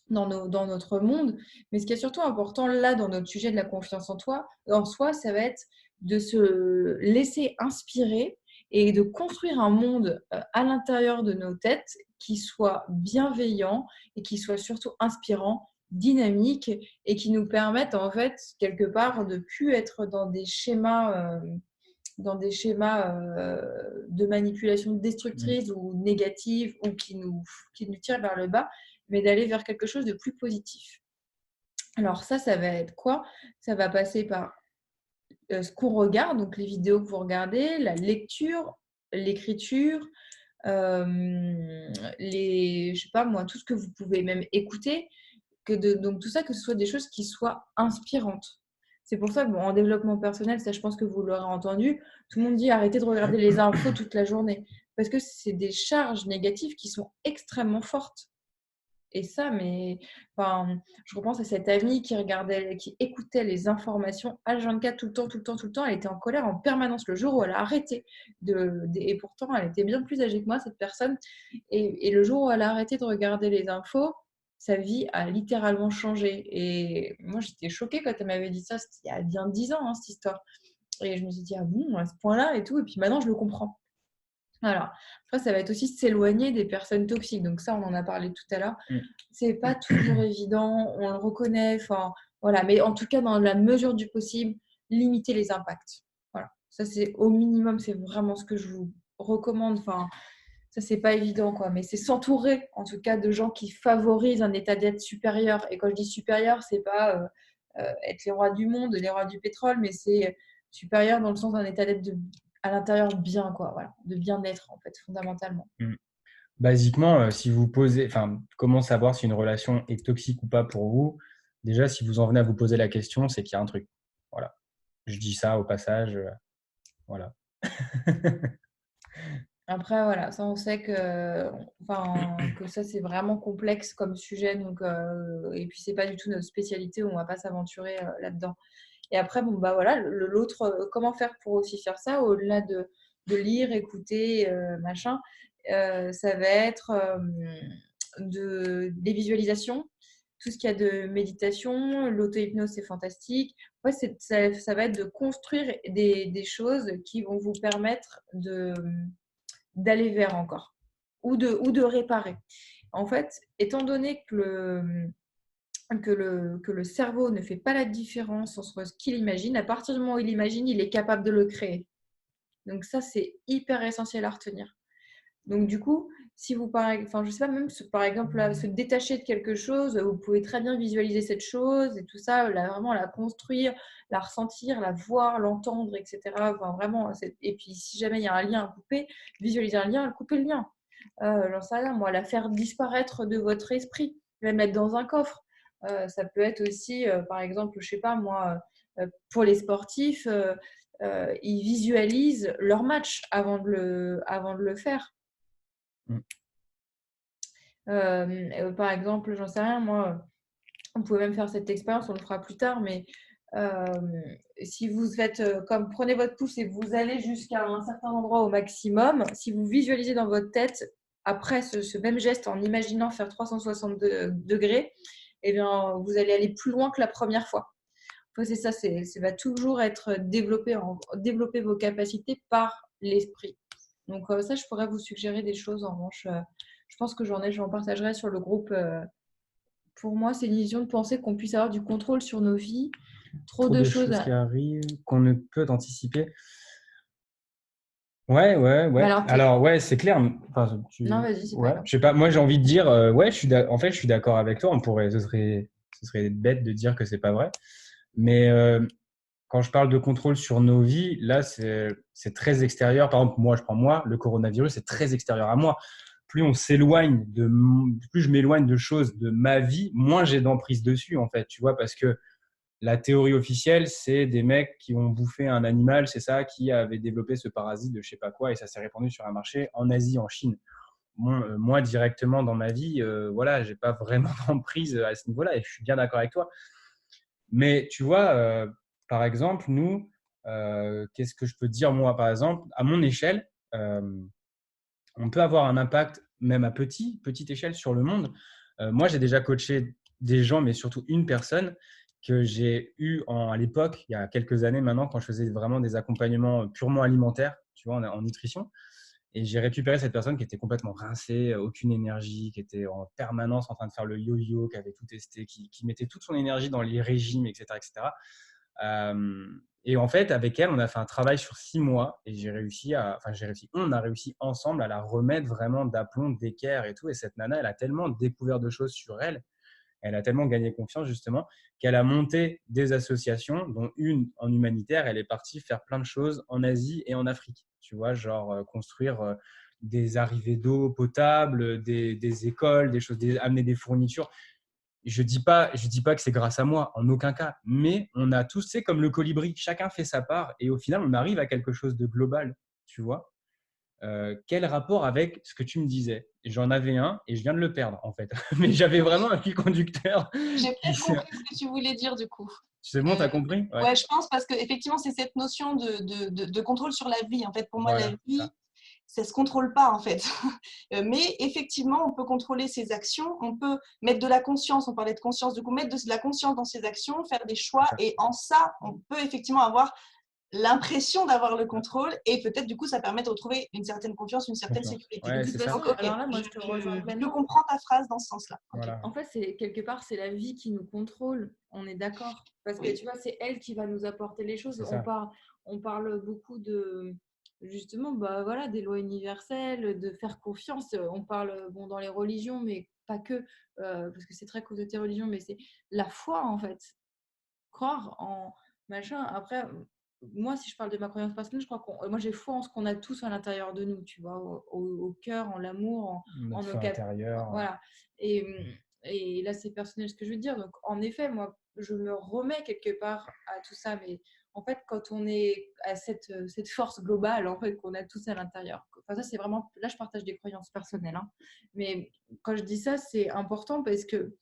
dans notre monde. Mais ce qui est surtout important là dans notre sujet de la confiance en soi, ça va être de se laisser inspirer et de construire un monde à l'intérieur de nos têtes qui soit bienveillant et qui soit surtout inspirant, dynamique et qui nous permette en fait quelque part de plus être dans des schémas de manipulation destructrice ou négative ou qui nous tirent vers le bas, mais d'aller vers quelque chose de plus positif. Alors ça va être quoi? Ça va passer par ce qu'on regarde, donc les vidéos que vous regardez, la lecture, l'écriture, je sais pas moi, tout ce que vous pouvez même écouter, donc tout ça, que ce soit des choses qui soient inspirantes. C'est pour ça que en développement personnel, ça je pense que vous l'aurez entendu, tout le monde dit arrêtez de regarder les infos toute la journée. Parce que c'est des charges négatives qui sont extrêmement fortes. Et ça, mais enfin, je repense à cette amie qui écoutait les informations H24 tout le temps, tout le temps, tout le temps. Elle était en colère en permanence le jour où elle a arrêté et pourtant elle était bien plus âgée que moi, cette personne. Et le jour où elle a arrêté de regarder les infos, sa vie a littéralement changé. Et moi, j'étais choquée quand elle m'avait dit ça. C'était il y a bien 10 ans, hein, cette histoire. Et je me suis dit, ah bon, à ce point-là et tout. Et puis maintenant, je le comprends. Alors, après, ça va être aussi s'éloigner des personnes toxiques. Donc ça, on en a parlé tout à l'heure. C'est pas toujours évident, on le reconnaît. Enfin, voilà. Mais en tout cas, dans la mesure du possible, limiter les impacts. Voilà. Ça, c'est au minimum, c'est vraiment ce que je vous recommande. Enfin, ça, c'est pas évident, quoi. Mais c'est s'entourer, en tout cas, de gens qui favorisent un état d'être supérieur. Et quand je dis supérieur, c'est pas être les rois du monde, les rois du pétrole, mais c'est supérieur dans le sens d'un état d'être à l'intérieur bien, quoi. Voilà, de bien-être, en fait, fondamentalement. Basiquement, si vous posez, comment savoir si une relation est toxique ou pas pour vous? Déjà, si vous en venez à vous poser la question, c'est qu'il y a un truc. Voilà. Je dis ça au passage. Voilà. Après, voilà, ça, on sait que ça, c'est vraiment complexe comme sujet. Donc, et puis, c'est pas du tout notre spécialité, on va pas s'aventurer là-dedans. Et après, bon, bah voilà, l'autre, comment faire pour aussi faire ça, au-delà de lire, écouter, machin, ça va être des visualisations, tout ce qu'il y a de méditation, l'auto-hypnose, c'est fantastique. Ouais, ça va être de construire des choses qui vont vous permettre d'aller vers encore ou de réparer. En fait, étant donné que le cerveau ne fait pas la différence entre ce qu'il imagine, à partir du moment où il imagine, il est capable de le créer. Donc ça, c'est hyper essentiel à retenir. Donc du coup, si vous, je sais pas, même par exemple, là, se détacher de quelque chose, vous pouvez très bien visualiser cette chose et tout ça, vraiment la construire, la ressentir, la voir, l'entendre, etc. Enfin, vraiment, et puis si jamais il y a un lien à couper, visualiser un lien, couper le lien. J'en sais rien, moi, la faire disparaître de votre esprit, la mettre dans un coffre. Ça peut être aussi, par exemple, je sais pas moi, pour les sportifs, ils visualisent leur match avant de le faire. Par exemple, j'en sais rien, moi, on pouvait même faire cette expérience, on le fera plus tard, mais si vous faites comme prenez votre pouce et vous allez jusqu'à un certain endroit au maximum, si vous visualisez dans votre tête après ce même geste en imaginant faire 360 degrés, eh bien, vous allez aller plus loin que la première fois. Enfin, c'est ça, ça va toujours être développer vos capacités par l'esprit. Donc ça, je pourrais vous suggérer des choses. En revanche, je pense que j'en partagerai sur le groupe. Pour moi, c'est une illusion de penser qu'on puisse avoir du contrôle sur nos vies. Trop de choses qui arrivent, qu'on ne peut anticiper. Ouais. Alors, ouais, c'est clair. Enfin, Non, vas-y, c'est pas grave. Je sais pas, moi, j'ai envie de dire, ouais, je suis d'accord avec toi. Ce serait bête de dire que c'est pas vrai. Mais quand je parle de contrôle sur nos vies, là, c'est très extérieur. Par exemple, je prends le coronavirus, c'est très extérieur à moi. Plus je m'éloigne de choses de ma vie, moins j'ai d'emprise dessus, en fait, tu vois, parce que la théorie officielle, c'est des mecs qui ont bouffé un animal, c'est ça, qui avait développé ce parasite de je sais pas quoi, et ça s'est répandu sur un marché en Asie, en Chine. Bon, moi, directement dans ma vie, voilà, j'ai pas vraiment d'emprise à ce niveau-là, et je suis bien d'accord avec toi. Mais tu vois, par exemple, nous, qu'est-ce que je peux te dire, moi, par exemple, à mon échelle, on peut avoir un impact, même à petite échelle, sur le monde. Moi, j'ai déjà coaché des gens, mais surtout une personne que j'ai eu à l'époque, il y a quelques années maintenant, quand je faisais vraiment des accompagnements purement alimentaires, tu vois, en nutrition. Et j'ai récupéré cette personne qui était complètement rincée, aucune énergie, qui était en permanence en train de faire le yo-yo, qui avait tout testé, qui mettait toute son énergie dans les régimes, etc., etc. Et en fait, avec elle, on a fait un travail sur 6 mois et on a réussi ensemble à la remettre vraiment d'aplomb, d'équerre et tout. Et cette nana, elle a tellement découvert de choses sur elle, elle a tellement gagné confiance justement, qu'elle a monté des associations, dont une en humanitaire. Elle est partie faire plein de choses en Asie et en Afrique. Tu vois, genre construire des arrivées d'eau potable, des écoles, des choses, amener des fournitures. Je dis pas que c'est grâce à moi, en aucun cas. Mais on a tous, c'est comme le colibri, chacun fait sa part et au final, on arrive à quelque chose de global, tu vois. Quel rapport avec ce que tu me disais? J'en avais un et je viens de le perdre, en fait. Mais j'avais vraiment un fil conducteur. J'ai peut-être compris ce que tu voulais dire du coup. C'est bon, tu as compris? Ouais, je pense parce qu'effectivement, c'est cette notion de contrôle sur la vie. En fait, pour moi, Voilà, la vie, ça ne se contrôle pas en fait. Mais effectivement, on peut contrôler ses actions, on peut mettre de la conscience, on parlait de conscience, du coup, mettre de la conscience dans ses actions, faire des choix et en ça, on peut effectivement avoir l'impression d'avoir le contrôle et peut-être du coup ça permet de retrouver une certaine confiance, une certaine sécurité. Ouais, De toute façon, alors là, moi, je te rejoins Je complètement. comprends ta phrase dans ce sens-là. Voilà. En fait, quelque part, c'est la vie qui nous contrôle. On est d'accord. Parce que tu vois, c'est elle qui va nous apporter les choses. On parle beaucoup de justement, bah voilà, des lois universelles, de faire confiance. On parle bon dans les religions, mais pas que, parce que c'est très côté religion, mais c'est la foi en fait. Croire en machin. Après, moi, si je parle de ma croyance personnelle, je crois moi j'ai foi en ce qu'on a tous à l'intérieur de nous, tu vois, au cœur, en l'amour, en Notre nos feu intérieur. voilà. Et là, c'est personnel ce que je veux dire. Donc, en effet, moi, je me remets quelque part à tout ça. Mais en fait, quand on est à cette force globale, en fait, qu'on a tous à l'intérieur. Enfin, ça, c'est vraiment. Là, je partage des croyances personnelles. Hein. Mais quand je dis ça, c'est important parce que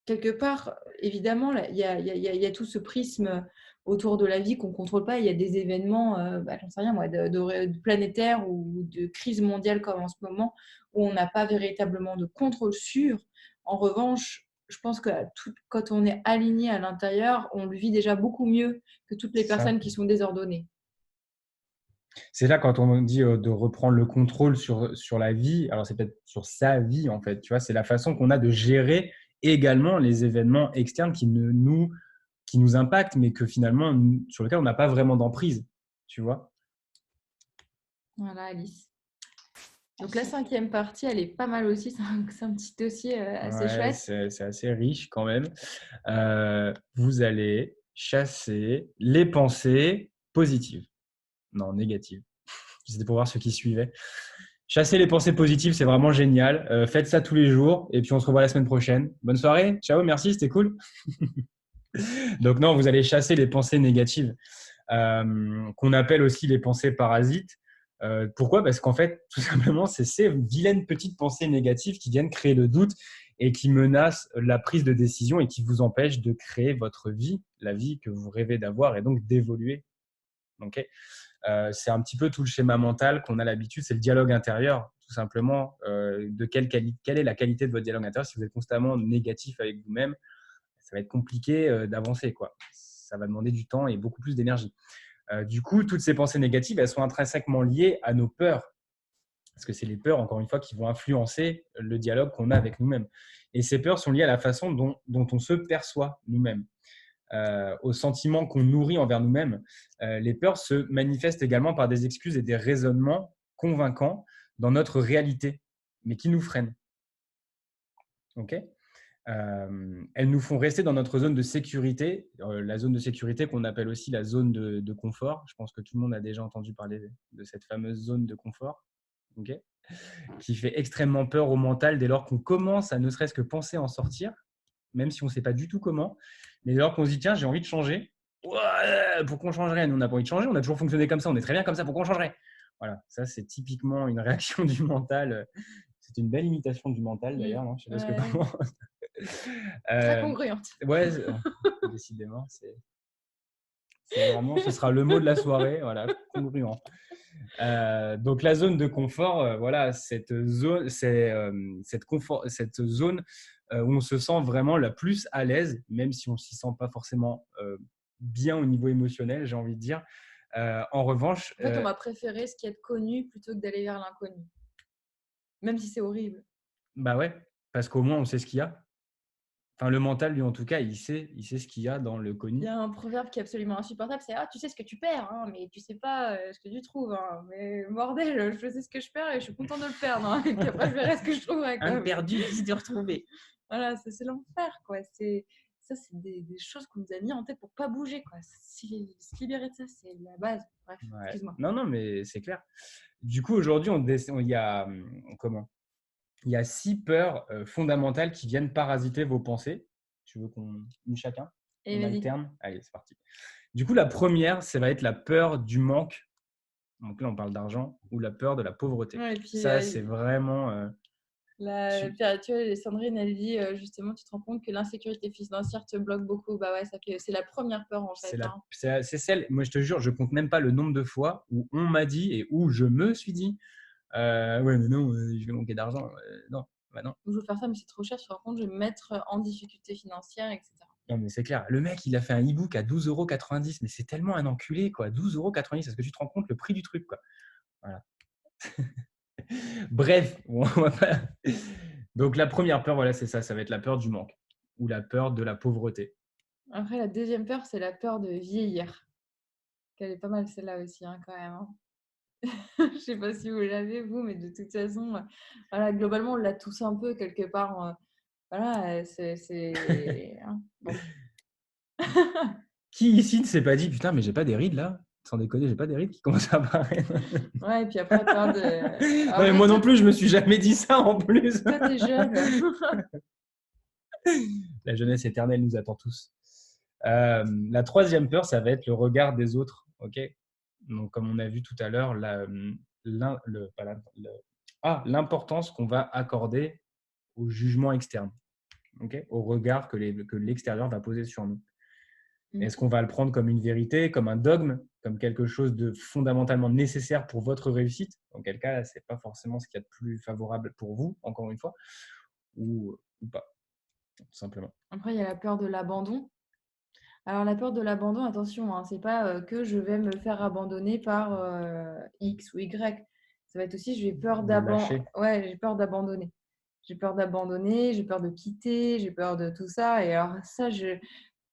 quelque part, évidemment, il y a tout ce prisme autour de la vie qu'on ne contrôle pas. Il y a des événements, j'en sais rien moi, de planétaires ou de crise mondiale comme en ce moment, où on n'a pas véritablement de contrôle sur. En revanche, je pense que quand on est aligné à l'intérieur, on le vit déjà beaucoup mieux que toutes les personnes qui sont désordonnées. C'est là quand on dit de reprendre le contrôle sur la vie, alors c'est peut-être sur sa vie en fait, tu vois, c'est la façon qu'on a de gérer également les événements externes qui nous impactent, mais que finalement, sur lesquels on n'a pas vraiment d'emprise, tu vois. Voilà, Alice. Donc la 5e partie, elle est pas mal aussi, c'est un petit dossier assez chouette. C'est assez riche quand même. Vous allez chasser les pensées positives. Non, négatives. C'était pour voir ceux qui suivaient. Chasser les pensées positives, c'est vraiment génial. Faites ça tous les jours et puis on se revoit la semaine prochaine. Bonne soirée. Ciao, merci, c'était cool. Donc non, vous allez chasser les pensées négatives qu'on appelle aussi les pensées parasites. Pourquoi? Parce qu'en fait, tout simplement, c'est ces vilaines petites pensées négatives qui viennent créer le doute et qui menacent la prise de décision et qui vous empêchent de créer votre vie, la vie que vous rêvez d'avoir et donc d'évoluer. Okay. C'est un petit peu tout le schéma mental qu'on a l'habitude, c'est le dialogue intérieur, tout simplement. Quelle est la qualité de votre dialogue intérieur? Si vous êtes constamment négatif avec vous-même, ça va être compliqué d'avancer, quoi. Ça va demander du temps et beaucoup plus d'énergie. Du coup, toutes ces pensées négatives, elles sont intrinsèquement liées à nos peurs. Parce que c'est les peurs, encore une fois, qui vont influencer le dialogue qu'on a avec nous-mêmes. Et ces peurs sont liées à la façon dont on se perçoit nous-mêmes. Aux sentiments qu'on nourrit envers nous-mêmes. Les peurs se manifestent également par des excuses et des raisonnements convaincants dans notre réalité, mais qui nous freinent. Okay. Elles nous font rester dans notre zone de sécurité, la zone de sécurité qu'on appelle aussi la zone de confort. Je pense que tout le monde a déjà entendu parler de cette fameuse zone de confort, okay, qui fait extrêmement peur au mental dès lors qu'on commence à ne serait-ce que penser en sortir, même si on ne sait pas du tout comment. Mais alors qu'on se dit, tiens, j'ai envie de changer, ouais, pourquoi on changerait? Nous, on n'a pas envie de changer, on a toujours fonctionné comme ça, on est très bien comme ça, pourquoi on changerait? Voilà, ça, c'est typiquement une réaction du mental. C'est une belle imitation du mental, d'ailleurs, non? Je sais pas ce que tu en Ouais. penses. Très Euh, congruente. ouais, décidément, c'est vraiment, ce sera le mot de la soirée, voilà, congruent. Donc la zone de confort, voilà, cette zone, cette zone où on se sent vraiment la plus à l'aise, même si on s'y sent pas forcément bien au niveau émotionnel, j'ai envie de dire. En revanche, En fait, on va préférer ce qui est connu plutôt que d'aller vers l'inconnu. Même si c'est horrible. bah ouais, parce qu'au moins on sait ce qu'il y a. Enfin, le mental, lui, en tout cas, il sait ce qu'il y a dans le Il connu. y a un proverbe qui est absolument insupportable, c'est ah tu sais ce que tu perds, hein, mais tu sais pas ce que tu trouves. Hein. Mais bordel, je sais ce que je perds et je suis contente de le perdre. Hein. Et puis après je verrai ce que je trouverai. Quoi. Un perdu, 10 de retrouver. Voilà, c'est l'enfer quoi. Ça c'est des choses qu'on nous a mis en tête pour pas bouger quoi. Se libérer de ça, c'est la base. Bref, Ouais. excuse-moi. Non, mais c'est clair. Du coup, aujourd'hui, il y a comment? Il y a 6 peurs fondamentales qui viennent parasiter vos pensées. Tu veux qu'on une chacun? Et On vas-y. alterne? Allez, c'est parti. Du coup, la première, ça va être la peur du manque. Donc là, on parle d'argent ou la peur de la pauvreté. Ouais, et puis Ça, c'est vraiment. tu vois, Sandrine, elle dit justement, tu te rends compte que l'insécurité financière te bloque beaucoup. Bah ouais, c'est la première peur en fait. Hein. C'est celle. Moi, je te jure, je compte même pas le nombre de fois où on m'a dit et où je me suis dit, ouais, mais non, je vais manquer d'argent. Non, bah non. Je veux faire ça, mais c'est trop cher. Tu te rends compte, je vais me mettre en difficulté financière, etc. Non, mais c'est clair. Le mec, il a fait un e-book à 12,90 €. Mais c'est tellement un enculé, quoi. 12,90 €. Est-ce que tu te rends compte le prix du truc, quoi? Voilà. Bref, on va pas... Donc, la première peur, voilà, c'est ça. Ça va être la peur du manque ou la peur de la pauvreté. Après, la deuxième peur, c'est la peur de vieillir. Elle est pas mal celle-là aussi, hein, quand même. Hein. Je sais pas si vous l'avez, vous, mais de toute façon, voilà, globalement, on l'a tous un peu quelque part. Voilà, hein, bon. Qui ici ne s'est pas dit, putain, mais j'ai pas des rides là? Sans déconner, j'ai pas des rides qui commencent à apparaître. Ouais, et puis après, peur de. Non, mais moi non plus, je me suis jamais dit ça en plus. Toi, t'es jeune. La jeunesse éternelle nous attend tous. La troisième peur, ça va être le regard des autres. Ok. Donc, comme on a vu tout à l'heure, l'importance qu'on va accorder au jugement externe, okay, au regard que l'extérieur va poser sur nous. Est-ce qu'on va le prendre comme une vérité, comme un dogme, comme quelque chose de fondamentalement nécessaire pour votre réussite? Dans quel cas, ce n'est pas forcément ce qu'il y a de plus favorable pour vous, encore une fois, ou pas, tout simplement. Après, il y a la peur de l'abandon. Alors, la peur de l'abandon, attention, hein, c'est pas que je vais me faire abandonner par X ou Y. Ça va être aussi, j'ai peur ouais, j'ai peur d'abandonner. J'ai peur d'abandonner, j'ai peur de quitter, j'ai peur de tout ça. Et alors, ça,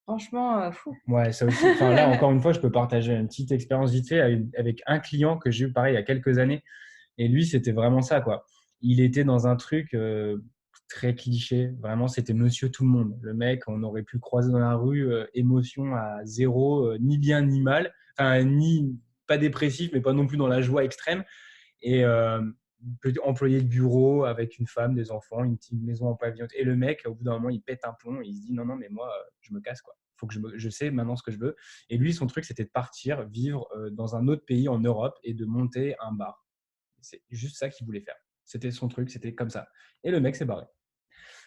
franchement, fou. Ouais, ça aussi. Enfin, là, encore une fois, je peux partager une petite expérience vite fait avec un client que j'ai eu pareil il y a quelques années. Et lui, c'était vraiment ça, quoi. Il était dans un truc très cliché. Vraiment, c'était monsieur tout le monde. Le mec, on aurait pu le croiser dans la rue, émotion à zéro, ni bien ni mal. Enfin, ni pas dépressif, mais pas non plus dans la joie extrême. Et employé de bureau avec une femme, des enfants, une petite maison en pavillon. Et le mec, au bout d'un moment, il pète un plomb. Il se dit non, mais moi, je me casse, quoi. Faut que je sais maintenant ce que je veux. Et lui, son truc, c'était de partir vivre dans un autre pays en Europe et de monter un bar. C'est juste ça qu'il voulait faire. C'était son truc, c'était comme ça. Et le mec s'est barré.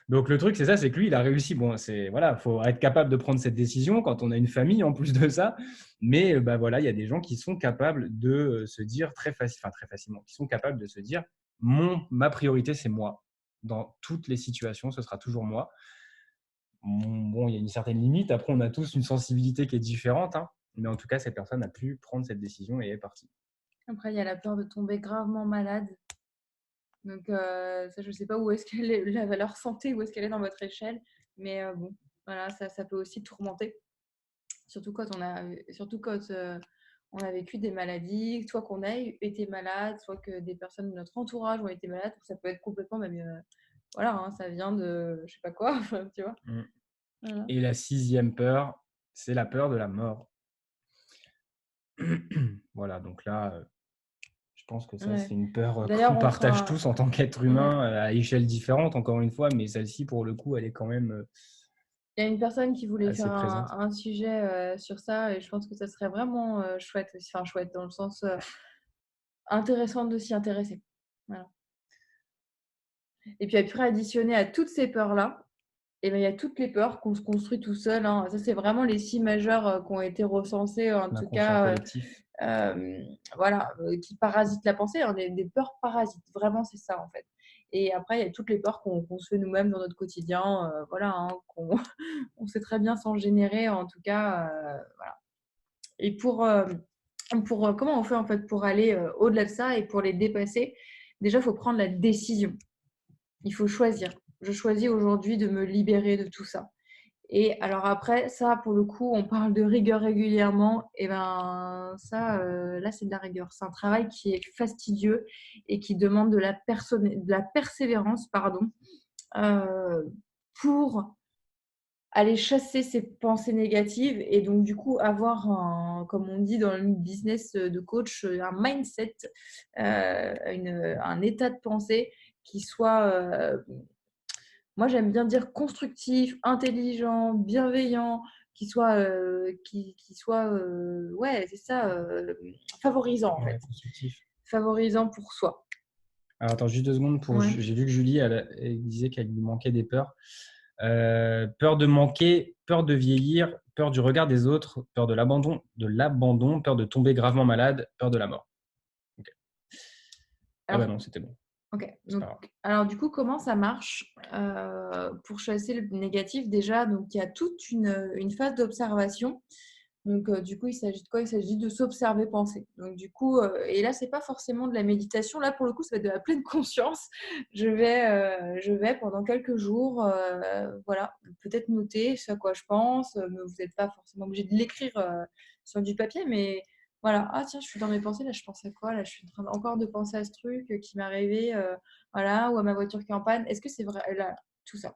Donc le truc, c'est ça, c'est que lui, il a réussi. Bon, voilà, faut être capable de prendre cette décision quand on a une famille en plus de ça. Mais bah voilà, il y a des gens qui sont capables de se dire très facilement, qui sont capables de se dire, ma priorité, c'est moi. Dans toutes les situations, ce sera toujours moi. Bon, il y a une certaine limite. Après, on a tous une sensibilité qui est différente, hein. Mais en tout cas, cette personne a pu prendre cette décision et est partie. Après, il y a la peur de tomber gravement malade. Donc, ça, je ne sais pas où est-ce qu'elle est, la valeur santé, où est-ce qu'elle est dans votre échelle. Mais bon, voilà, ça peut aussi tourmenter. Surtout quand on a vécu des maladies, soit qu'on ait été malade, soit que des personnes de notre entourage ont été malades. Ça peut être complètement même, voilà, hein, ça vient de je sais pas quoi, tu vois. Voilà. Et la 6e peur, c'est la peur de la mort. Voilà, donc là, je pense que ça, c'est une peur qu'on partage tous en tant qu'être humain à échelle différente, encore une fois, mais celle-ci, pour le coup, elle est quand même Il y a une personne qui voulait assez faire présente. un sujet sur ça et je pense que ça serait vraiment chouette, enfin chouette dans le sens intéressant de s'y intéresser. Voilà. Et puis après, additionner à toutes ces peurs-là, et ben, il y a toutes les peurs qu'on se construit tout seul, hein. Ça, c'est vraiment les 6 majeures qui ont été recensées, en tout L'inconscient cas, collectif. voilà, qui parasitent la pensée, hein, des peurs parasites. Vraiment, c'est ça, en fait. Et après, il y a toutes les peurs qu'on se fait nous-mêmes dans notre quotidien, voilà, hein, qu'on on sait très bien s'en générer, en tout cas, voilà. Et comment on fait, en fait, pour aller au-delà de ça et pour les dépasser? Déjà, il faut prendre la décision. Il faut choisir. Je choisis aujourd'hui de me libérer de tout ça. Et alors après, ça, pour le coup, on parle de rigueur régulièrement. Et ben ça, là, c'est de la rigueur. C'est un travail qui est fastidieux et qui demande de la persévérance, pardon, pour aller chasser ces pensées négatives et donc du coup avoir comme on dit dans le business de coach, un mindset, un état de pensée qui soit, moi j'aime bien dire constructif, intelligent, bienveillant, qui soit, ouais c'est ça, favorisant en Ouais, fait. constructif. Favorisant pour soi. Alors attends, juste 2 secondes. Ouais. J'ai vu que Julie, elle disait qu'elle lui manquait des peurs. Peur de manquer, peur de vieillir, peur du regard des autres, peur de l'abandon, peur de tomber gravement malade, peur de la mort. Ok. Ah bah Alors non, c'était bon. OK. C'est pas grave. Alors du coup, comment ça marche pour chasser le négatif? Déjà, donc il y a toute une phase d'observation. Donc du coup, il s'agit de quoi? Il s'agit de s'observer penser. Donc du coup, et là, c'est pas forcément de la méditation. Là, pour le coup, ça va être de la pleine conscience. Je vais pendant quelques jours, voilà, peut-être noter ce à quoi je pense, mais vous n'êtes pas forcément obligé de l'écrire sur du papier, mais voilà, ah tiens, je suis dans mes pensées, là je pense à quoi? Là je suis en train encore de penser à ce truc qui m'est arrivé, voilà, ou à ma voiture qui est en panne. Est-ce que c'est vrai? Là, tout ça.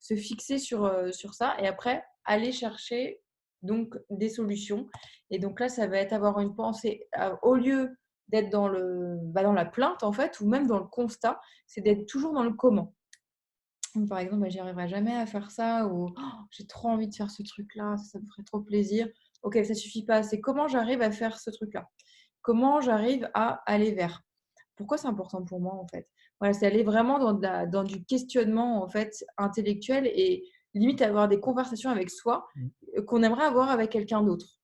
Se fixer sur ça et après aller chercher donc des solutions. Et donc là, ça va être avoir une pensée, au lieu d'être dans la plainte en fait, ou même dans le constat, c'est d'être toujours dans le comment. Par exemple, bah, j'y arriverai jamais à faire ça ou oh, j'ai trop envie de faire ce truc-là, ça me ferait trop plaisir. Ok, ça suffit pas. C'est comment j'arrive à faire ce truc-là. Comment j'arrive à aller vers. Pourquoi c'est important pour moi en fait. Voilà, c'est aller vraiment dans du questionnement en fait intellectuel et limite avoir des conversations avec soi qu'on aimerait avoir avec quelqu'un d'autre.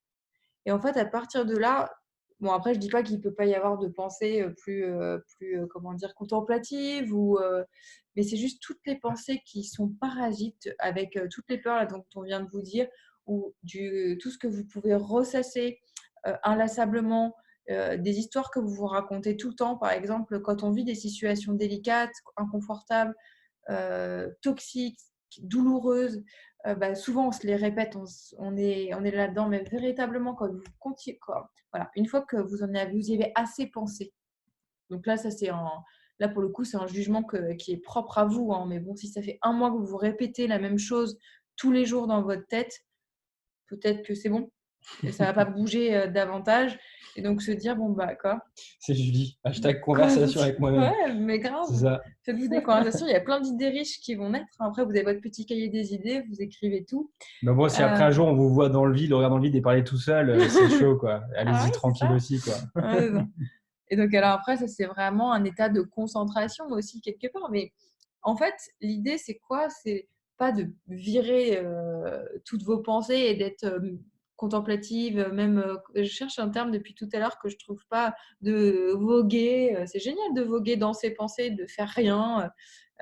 Et en fait, à partir de là, bon après je dis pas qu'il peut pas y avoir de pensées plus comment dire contemplatives mais c'est juste toutes les pensées qui sont parasites avec toutes les peurs là, dont on vient de vous dire ou tout ce que vous pouvez ressasser inlassablement, des histoires que vous vous racontez tout le temps. Par exemple, quand on vit des situations délicates, inconfortables, toxiques, douloureuses, bah, souvent on se les répète, on est là-dedans, mais véritablement quand vous continuez, voilà, une fois que vous y avez assez pensé. Donc là, là pour le coup, c'est un jugement qui est propre à vous, hein, mais bon, si ça fait un mois que vous répétez la même chose tous les jours dans votre tête, peut-être que c'est bon. Et ça va pas bouger davantage. Et donc se dire, bon, bah quoi. C'est Julie. Hashtag conversation avec moi-même. Ouais, mais grave. C'est ça. Faites-vous des conversations. Il y a plein d'idées riches qui vont naître. Après, vous avez votre petit cahier des idées, vous écrivez tout. Mais bon, si après un jour on vous voit dans le vide, le regard dans le vide et parler tout seul, c'est chaud quoi. Allez-y ouais, tranquille ça. aussi quoi. Ouais, et donc, alors après, ça, c'est vraiment un état de concentration aussi, quelque part. Mais en fait, l'idée, c'est quoi? C'est pas de virer toutes vos pensées et d'être contemplative. Même, je cherche un terme depuis tout à l'heure que je trouve pas, de voguer. C'est génial de voguer dans ses pensées, de faire rien.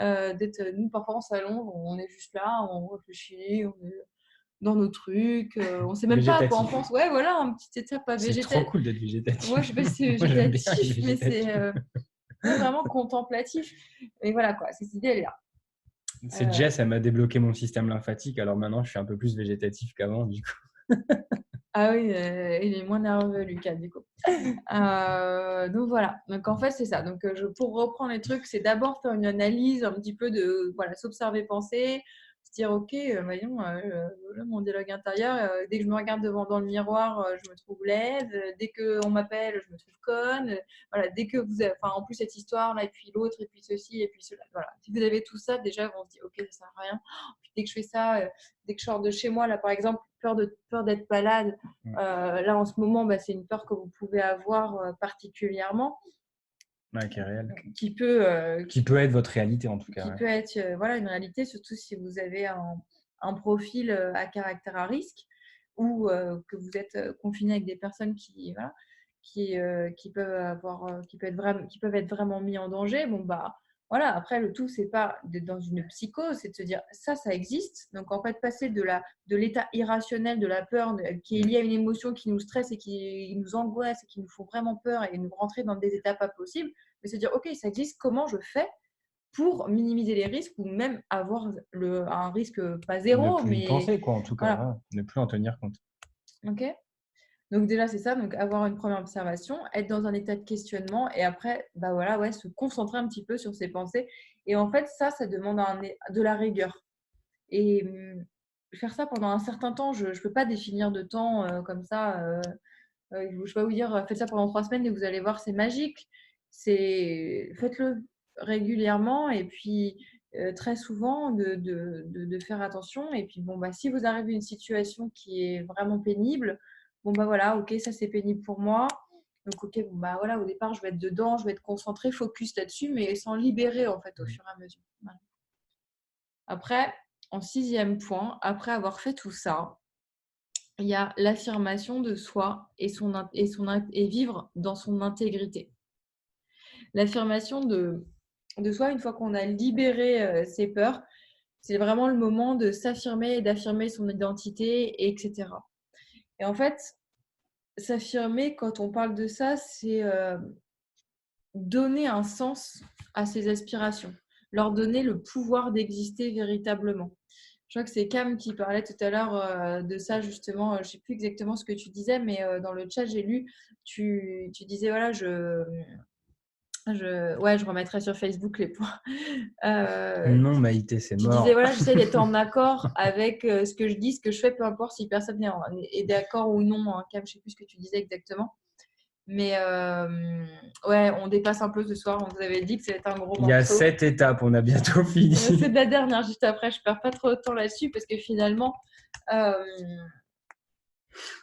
Nous, parfois, on s'allonge, on est juste là, on réfléchit, on est dans nos trucs, on sait même pas à quoi on Végétatif. pense. Ouais, voilà, un petit étape pas C'est trop végétal. cool d'être végétatif. Ouais, je sais pas si c'est Moi j'aime bien être végétatif, mais c'est végétatif. vraiment contemplatif. Et voilà quoi, cette idée, elle est là. C'est Jess, elle m'a débloqué mon système lymphatique, alors maintenant je suis un peu plus végétatif qu'avant du coup. Ah oui, il est moins nerveux, Lucas, du coup. Donc voilà. Donc en fait, c'est ça. Donc pour reprendre les trucs, c'est d'abord faire une analyse un petit peu de voilà, s'observer, penser, dire, ok, voyons, là, mon dialogue intérieur, dès que je me regarde dans le miroir, je me trouve laide, dès qu'on m'appelle, je me trouve conne, voilà, dès que vous avez, enfin, en plus cette histoire-là, et puis l'autre, et puis ceci, et puis cela, voilà. Si vous avez tout ça, déjà, on se dit, ok, ça sert à rien. Puis dès que je fais ça, dès que je sors de chez moi, là, par exemple, peur d'être malade, là, en ce moment, bah, c'est une peur que vous pouvez avoir particulièrement. Ouais, qui est réel. Qui peut être votre réalité en tout cas. qui Ouais. peut être voilà, une réalité, surtout si vous avez un profil à caractère à risque ou que vous êtes confiné avec des personnes qui, voilà, qui peuvent être vraiment mis en danger. Bon, bah, voilà, après, le tout, c'est pas d'être dans une psychose, c'est de se dire ça existe. Donc, en fait, passer de l'état irrationnel, de la peur, qui est lié à une émotion qui nous stresse et qui nous angoisse et qui nous font vraiment peur et nous rentrer dans des états pas possibles, mais se dire, OK, ça existe, comment je fais pour minimiser les risques ou même avoir un risque pas zéro, Ne plus y mais penser, quoi, en tout cas. voilà. Ouais. Ne plus en tenir compte. OK. Donc déjà, c'est ça, donc avoir une première observation, être dans un état de questionnement et après, bah voilà, ouais, se concentrer un petit peu sur ses pensées. Et en fait, ça demande de la rigueur. Et faire ça pendant un certain temps, je ne peux pas définir de temps comme ça. Je ne vais pas vous dire, faites ça pendant 3 semaines et vous allez voir, c'est magique. Faites-le régulièrement et puis très souvent de faire attention. Et puis, bon, bah, si vous arrivez à une situation qui est vraiment pénible, bon, bah voilà, ok, ça c'est pénible pour moi. Donc, ok, bon, bah voilà, au départ, je vais être dedans, je vais être concentrée, focus là-dessus, mais sans libérer en fait au fur et à mesure. Voilà. Après, en 6e point, après avoir fait tout ça, il y a l'affirmation de soi et vivre dans son intégrité. L'affirmation de soi, une fois qu'on a libéré ses peurs, c'est vraiment le moment de s'affirmer et d'affirmer son identité, etc. Et en fait, s'affirmer, quand on parle de ça, c'est donner un sens à ses aspirations, leur donner le pouvoir d'exister véritablement. Je crois que c'est Cam qui parlait tout à l'heure de ça, justement. Je ne sais plus exactement ce que tu disais, mais dans le chat, j'ai lu, tu disais, voilà, je remettrai sur Facebook les points. Non, Maïté, c'est Tu mort. disais, voilà, j'essaie d'être en accord avec ce que je dis, ce que je fais, peu importe si personne est d'accord ou non. Hein, Cam, je ne sais plus ce que tu disais exactement. Mais ouais, on dépasse un peu ce soir. On vous avait dit que c'était un gros morceau. Il y a 7 étapes, on a bientôt fini. C'est de la dernière, juste après. Je ne perds pas trop de temps là-dessus parce que finalement,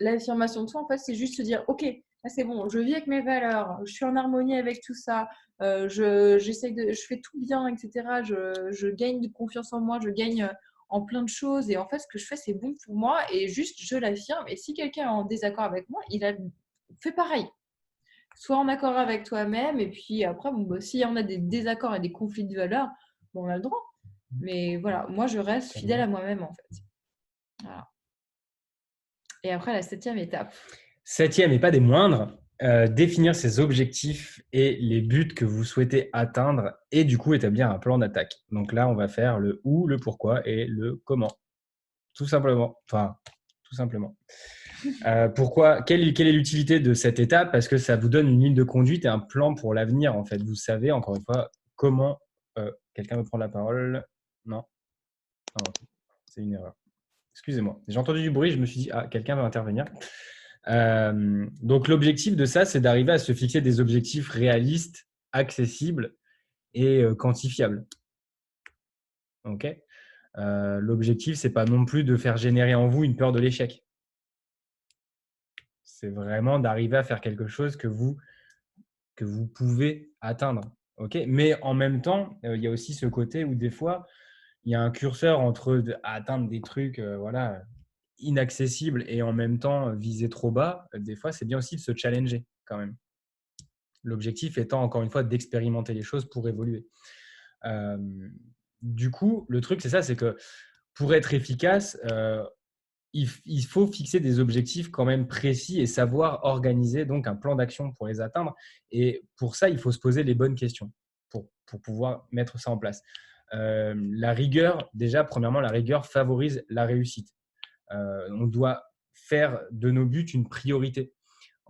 l'affirmation de soi, en fait, c'est juste se dire, OK, là, c'est bon, je vis avec mes valeurs, je suis en harmonie avec tout ça, je fais tout bien, etc. Je gagne de confiance en moi, je gagne en plein de choses. Et en fait, ce que je fais, c'est bon pour moi et juste, je l'affirme. Et si quelqu'un est en désaccord avec moi, il a fait pareil. Soit en accord avec toi-même, et puis après, bon, bah, s'il y en a des désaccords et des conflits de valeurs, bon, on a le droit. Mais voilà, moi, je reste fidèle à moi-même, en fait. Voilà. Et après, la 7e étape. 7e et pas des moindres, définir ses objectifs et les buts que vous souhaitez atteindre et du coup établir un plan d'attaque. Donc là, on va faire le où, le pourquoi et le comment. Tout simplement. Enfin, tout simplement. Pourquoi quelle est l'utilité de cette étape? Parce que ça vous donne une ligne de conduite et un plan pour l'avenir. En fait, vous savez, encore une fois, comment… quelqu'un veut prendre la parole? Non? Ah, c'est une erreur. Excusez-moi. J'ai entendu du bruit, je me suis dit, ah, quelqu'un va intervenir. Donc, l'objectif de ça, c'est d'arriver à se fixer des objectifs réalistes, accessibles et quantifiables. Ok. L'objectif, c'est pas non plus de faire générer en vous une peur de l'échec. C'est vraiment d'arriver à faire quelque chose que vous pouvez atteindre. Okay, mais en même temps, il y a aussi ce côté où des fois, il y a un curseur entre atteindre des trucs voilà, inaccessibles et en même temps viser trop bas. Des fois, c'est bien aussi de se challenger quand même. L'objectif étant, encore une fois, d'expérimenter les choses pour évoluer. Du coup, le truc, c'est ça, c'est que pour être efficace, il faut fixer des objectifs quand même précis et savoir organiser donc un plan d'action pour les atteindre. Et pour ça, il faut se poser les bonnes questions pour pouvoir mettre ça en place. La rigueur, déjà, premièrement, la rigueur favorise la réussite. On doit faire de nos buts une priorité.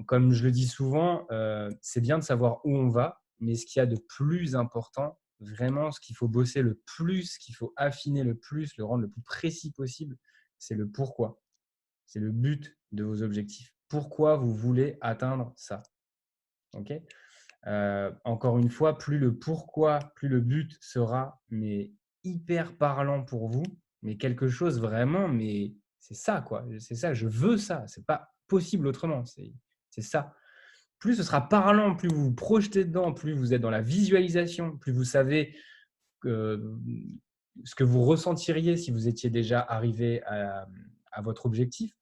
Comme je le dis souvent, c'est bien de savoir où on va, mais ce qu'il y a de plus important, vraiment, ce qu'il faut bosser le plus, ce qu'il faut affiner le plus, le rendre le plus précis possible, c'est le pourquoi. C'est le but de vos objectifs. Pourquoi vous voulez atteindre ça? Ok. Encore une fois, plus le pourquoi, plus le but sera mais hyper parlant pour vous, mais quelque chose vraiment, mais c'est ça quoi, c'est ça, je veux ça, c'est pas possible autrement, c'est ça. Plus ce sera parlant, plus vous vous projetez dedans, plus vous êtes dans la visualisation, plus vous savez ce que vous ressentiriez si vous étiez déjà arrivé à votre objectif.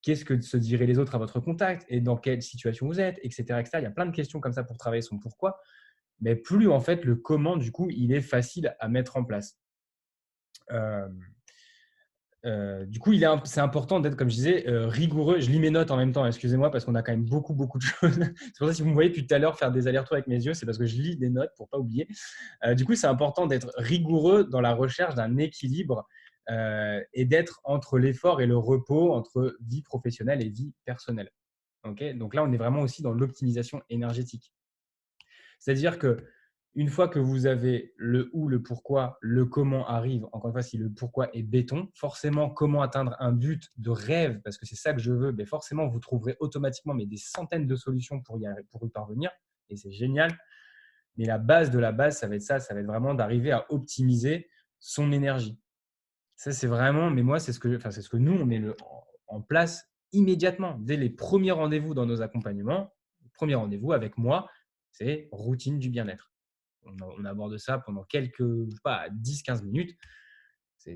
Qu'est-ce que se diraient les autres à votre contact et dans quelle situation vous êtes, etc., etc. Il y a plein de questions comme ça pour travailler son pourquoi, mais plus en fait le comment, du coup, il est facile à mettre en place. Du coup, c'est important d'être, comme je disais, rigoureux. Je lis mes notes en même temps, excusez-moi, parce qu'on a quand même beaucoup de choses. C'est pour ça que si vous me voyez depuis tout à l'heure faire des allers-retours avec mes yeux, c'est parce que je lis des notes pour ne pas oublier. Du coup, c'est important d'être rigoureux dans la recherche d'un équilibre et d'être entre l'effort et le repos, entre vie professionnelle et vie personnelle. Okay, donc là, on est vraiment aussi dans l'optimisation énergétique. C'est-à-dire que une fois que vous avez le où, le pourquoi, le comment arrive, encore une fois, si le pourquoi est béton, forcément, comment atteindre un but de rêve, parce que c'est ça que je veux, mais forcément, vous trouverez automatiquement des centaines de solutions pour y parvenir, et c'est génial. Mais la base de la base, ça va être vraiment d'arriver à optimiser son énergie. Ça, c'est vraiment, mais moi, c'est ce que nous, on met en place immédiatement. Dès les premiers rendez-vous dans nos accompagnements, le premier rendez-vous avec moi, c'est routine du bien-être. On aborde ça pendant quelques, 10-15 minutes.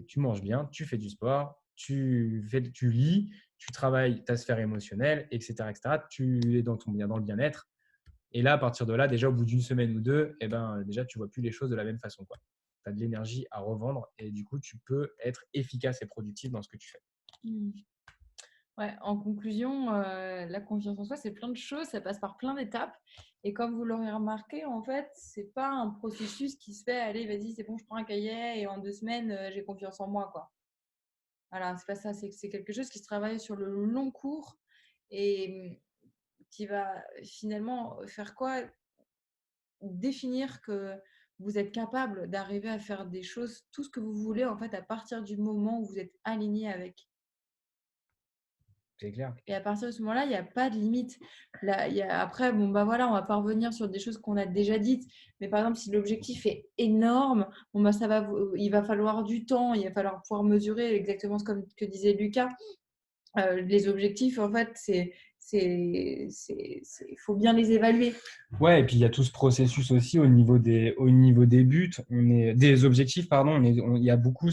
Tu manges bien, tu fais du sport, tu lis, tu travailles ta sphère émotionnelle, etc., etc. Tu es dans le bien-être. Et là, à partir de là, déjà au bout d'une semaine ou deux, déjà, tu ne vois plus les choses de la même façon. Tu as de l'énergie à revendre et du coup, tu peux être efficace et productif dans ce que tu fais. Ouais, en conclusion, la confiance en soi, c'est plein de choses, ça passe par plein d'étapes. Et comme vous l'aurez remarqué, en fait, c'est pas un processus qui se fait, allez, vas-y, c'est bon, je prends un cahier et en 2 semaines, j'ai confiance en moi, quoi. Voilà, c'est pas ça, c'est quelque chose qui se travaille sur le long cours et qui va finalement faire quoi? Définir que vous êtes capable d'arriver à faire des choses, tout ce que vous voulez, en fait, à partir du moment où vous êtes aligné avec. C'est clair. Et à partir de ce moment-là, il n'y a pas de limite. Là, après, bon, bah voilà, on va pas revenir sur des choses qu'on a déjà dites. Mais par exemple, si l'objectif est énorme, bon, bah, il va falloir du temps, il va falloir pouvoir mesurer exactement ce que disait Lucas. Les objectifs, en fait, il faut bien les évaluer. Ouais, et puis il y a tout ce processus aussi au niveau des buts, des objectifs, pardon. Il y a beaucoup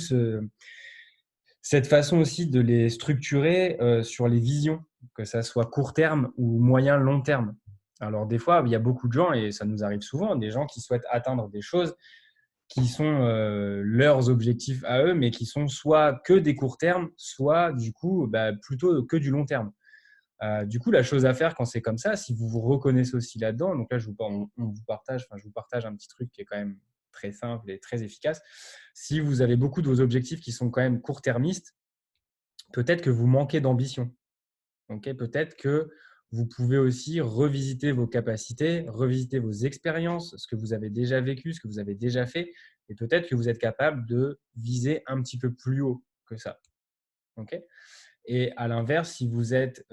cette façon aussi de les structurer sur les visions, que ça soit court terme ou moyen long terme. Alors des fois, il y a beaucoup de gens, et ça nous arrive souvent, des gens qui souhaitent atteindre des choses qui sont leurs objectifs à eux, mais qui sont soit que des courts termes, soit du coup plutôt que du long terme. Du coup, la chose à faire quand c'est comme ça, si vous vous reconnaissez aussi là-dedans, donc là, je vous partage un petit truc qui est quand même très simple et très efficace. Si vous avez beaucoup de vos objectifs qui sont quand même court-termistes, peut-être que vous manquez d'ambition. Okay, peut-être que vous pouvez aussi revisiter vos capacités, revisiter vos expériences, ce que vous avez déjà vécu, ce que vous avez déjà fait, et peut-être que vous êtes capable de viser un petit peu plus haut que ça. Okay, et à l'inverse, si vous êtes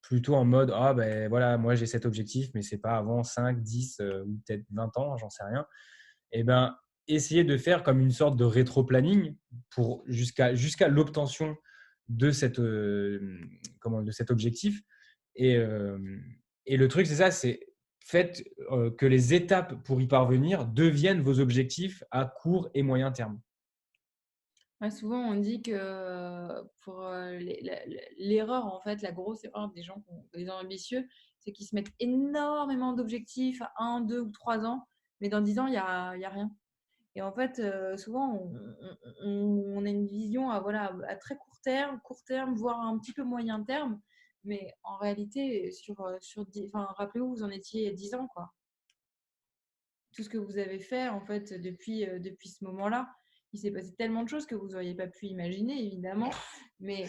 plutôt en mode « Ah ben voilà, moi j'ai cet objectif, mais ce n'est pas avant 5, 10 ou peut-être 20 ans, j'en sais rien », eh ben, essayez de faire comme une sorte de rétro-planning pour jusqu'à l'obtention de cet objectif. Et le truc, c'est ça, c'est faites que les étapes pour y parvenir deviennent vos objectifs à court et moyen terme. Ouais, souvent, on dit que pour l'erreur, en fait, la grosse erreur des gens ambitieux, c'est qu'ils se mettent énormément d'objectifs à 1, 2 ou 3 ans, mais dans 10 ans, il y a rien. Et en fait, souvent, on a une vision voilà, à très court terme, voire un petit peu moyen terme, mais en réalité, rappelez-vous, vous en étiez il y a 10 ans, quoi. Tout ce que vous avez fait, en fait, depuis ce moment-là, il s'est passé tellement de choses que vous n'auriez pas pu imaginer, évidemment. Mais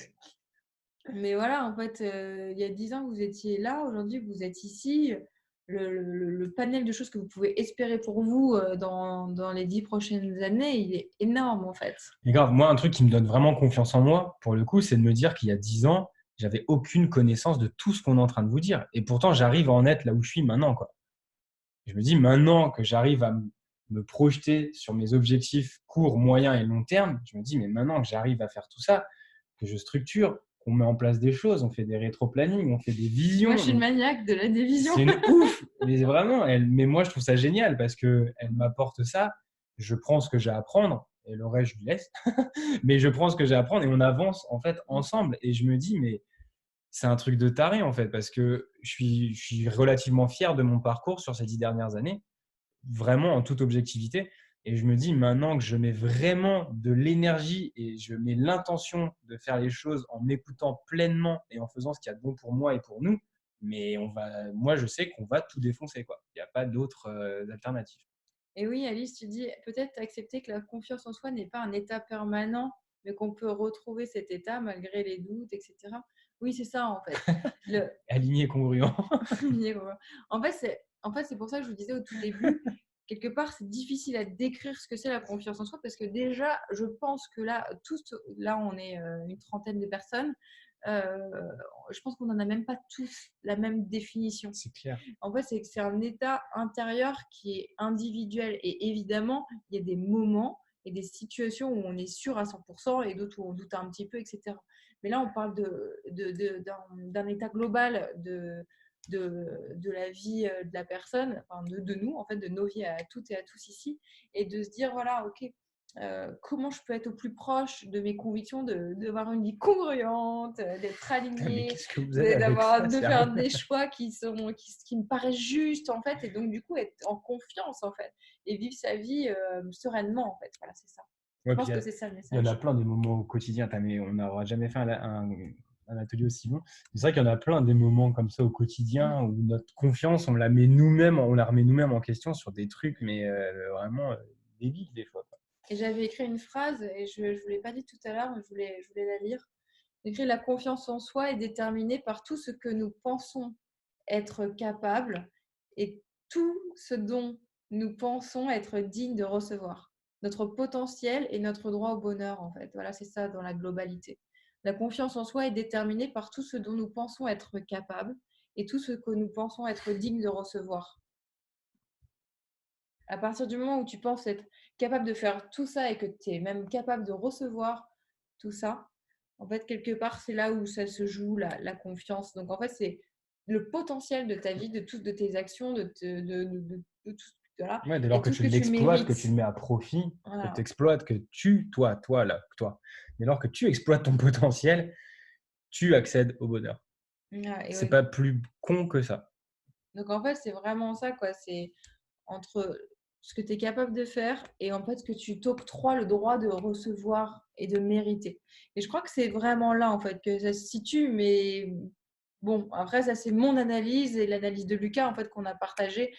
voilà, en fait, il y a 10 ans, vous étiez là. Aujourd'hui, vous êtes ici. le panel de choses que vous pouvez espérer pour vous dans les 10 prochaines années, il est énorme en fait. Mais grave, moi, un truc qui me donne vraiment confiance en moi, pour le coup, c'est de me dire qu'il y a 10 ans, j'avais aucune connaissance de tout ce qu'on est en train de vous dire. Et pourtant, j'arrive à en être là où je suis maintenant, quoi. Je me dis, maintenant que j'arrive à me projeter sur mes objectifs court, moyen et long terme, je me dis, mais maintenant que j'arrive à faire tout ça, que je structure, qu'on met en place des choses, on fait des rétro-plannings, on fait des visions. Moi, je suis une maniaque de la division. C'est une ouf, mais vraiment, mais moi je trouve ça génial parce qu'elle m'apporte ça, je prends ce que j'ai à apprendre et le reste je lui laisse, mais je prends ce que j'ai à apprendre et on avance en fait ensemble et je me dis, mais c'est un truc de taré en fait parce que je suis relativement fier de mon parcours sur ces 10 dernières années, vraiment en toute objectivité. Et je me dis maintenant que je mets vraiment de l'énergie et je mets l'intention de faire les choses en m'écoutant pleinement et en faisant ce qu'il y a de bon pour moi et pour nous, mais moi je sais qu'on va tout défoncer, quoi. Il n'y a pas d'autres alternatives. Et oui, Alice, tu dis peut-être accepter que la confiance en soi n'est pas un état permanent, mais qu'on peut retrouver cet état malgré les doutes, etc. Oui, c'est ça en fait. Aligné et congruent. En fait, c'est pour ça que je vous disais au tout début, quelque part, c'est difficile à décrire ce que c'est la confiance en soi, parce que déjà, je pense que là, là, on est une trentaine de personnes. Je pense qu'on n'en a même pas tous la même définition. C'est clair. En fait, c'est un état intérieur qui est individuel. Et évidemment, il y a des moments et des situations où on est sûr à 100% et d'autres où on doute un petit peu, etc. Mais là, on parle d'un état global de la vie de la personne, enfin de nous, en fait, de nos vies à toutes et à tous ici. Et de se dire, voilà, ok, comment je peux être au plus proche de mes convictions, d'avoir une vie congruente, d'être alignée, de faire des choix qui me paraissent justes en fait, et donc du coup être en confiance en fait et vivre sa vie sereinement en fait. Voilà, c'est ça. Ouais, Je pense que c'est ça le il y en message. a plein des moments au quotidien. Mais on n'aura jamais fait un atelier aussi long. C'est vrai qu'il y en a plein des moments comme ça au quotidien où notre confiance, on la remet nous-mêmes en question sur des trucs, mais vraiment débiles des fois, quoi. Et j'avais écrit une phrase et je ne vous l'ai pas dit tout à l'heure, mais je voulais la lire. J'ai écrit: la confiance en soi est déterminée par tout ce que nous pensons être capables et tout ce dont nous pensons être dignes de recevoir. Notre potentiel et notre droit au bonheur, en fait. Voilà, c'est ça dans la globalité. La confiance en soi est déterminée par tout ce dont nous pensons être capables et tout ce que nous pensons être dignes de recevoir. À partir du moment où tu penses être capable de faire tout ça et que tu es même capable de recevoir tout ça, en fait, quelque part, c'est là où ça se joue la confiance. Donc, en fait, c'est le potentiel de ta vie, de toutes de tes actions, de tout. Voilà. Ouais, dès Et lors que tout ce tu que tu l'exploites, que mérites. tu le mets à profit, Voilà. que tu exploites, que dès lors que tu exploites ton potentiel, tu accèdes au bonheur. Voilà, et C'est ouais. pas plus con que ça. Donc, en fait, c'est vraiment ça, quoi. C'est entre ce que tu es capable de faire et en fait ce que tu t'octroies le droit de recevoir et de mériter. Et je crois que c'est vraiment là en fait que ça se situe, mais bon, après ça c'est mon analyse et l'analyse de Lucas en fait qu'on a partagé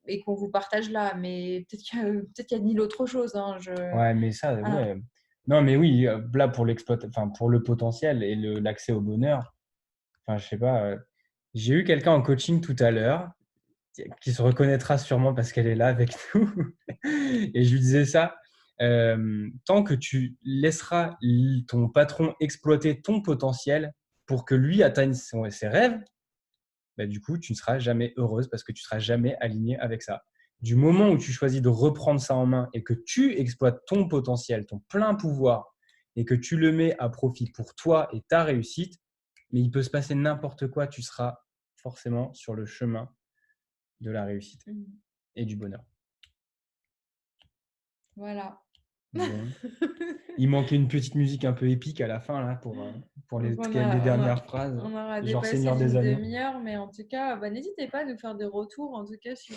et qu'on vous partage là, mais peut-être qu'il y a 1000 autres choses. Hein, Ouais, mais ça, Ah. ouais. Non, mais oui, là pour pour le potentiel et l'accès au bonheur, enfin, je sais pas, j'ai eu quelqu'un en coaching tout à l'heure qui se reconnaîtra sûrement parce qu'elle est là avec nous. Et je lui disais ça, tant que tu laisseras ton patron exploiter ton potentiel pour que lui atteigne ses rêves, bah, du coup, tu ne seras jamais heureuse parce que tu ne seras jamais alignée avec ça. Du moment où tu choisis de reprendre ça en main et que tu exploites ton potentiel, ton plein pouvoir, et que tu le mets à profit pour toi et ta réussite, mais il peut se passer n'importe quoi, tu seras forcément sur le chemin de la réussite et du bonheur. Voilà. Bon. Il manquait une petite musique un peu épique à la fin là pour les dernières phrases, on aura genre dépassé Seigneur des d'une Anneaux. demi-heure, mais en tout cas, n'hésitez pas à nous faire des retours, en tout cas sur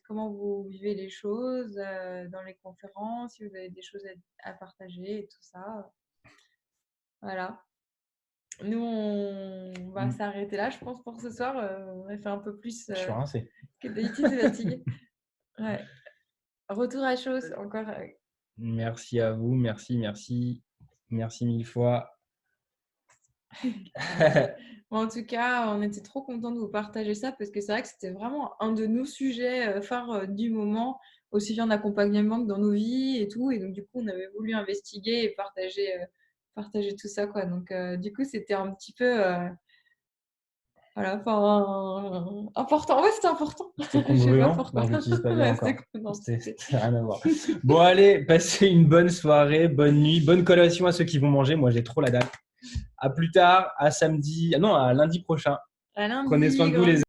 comment vous vivez les choses dans les conférences, si vous avez des choses à partager et tout ça. Voilà. Nous, on va s'arrêter là, je pense, pour ce soir. On a fait un peu plus Je suis rincé. que d'habitude, c'est fatigué. Ouais. Retour à chaud, encore. Merci à vous, merci mille fois. En tout cas, on était trop contents de vous partager ça parce que c'est vrai que c'était vraiment un de nos sujets phares du moment, aussi bien en accompagnement que dans nos vies et tout. Et donc, du coup, on avait voulu investiguer et partager tout ça, quoi. Donc, du coup, c'était un petit peu voilà, important. Ouais, c'était important. C'était Je sais pas congruent. pourquoi. Non, je l'utilise pas bien Ouais, encore. non, C'était rien à voir. Bon, allez, passez une bonne soirée, bonne nuit, bonne collation à ceux qui vont manger. Moi, j'ai trop la dalle. À plus tard, à samedi, non, à lundi prochain. à lundi, Prenez soin de vous, les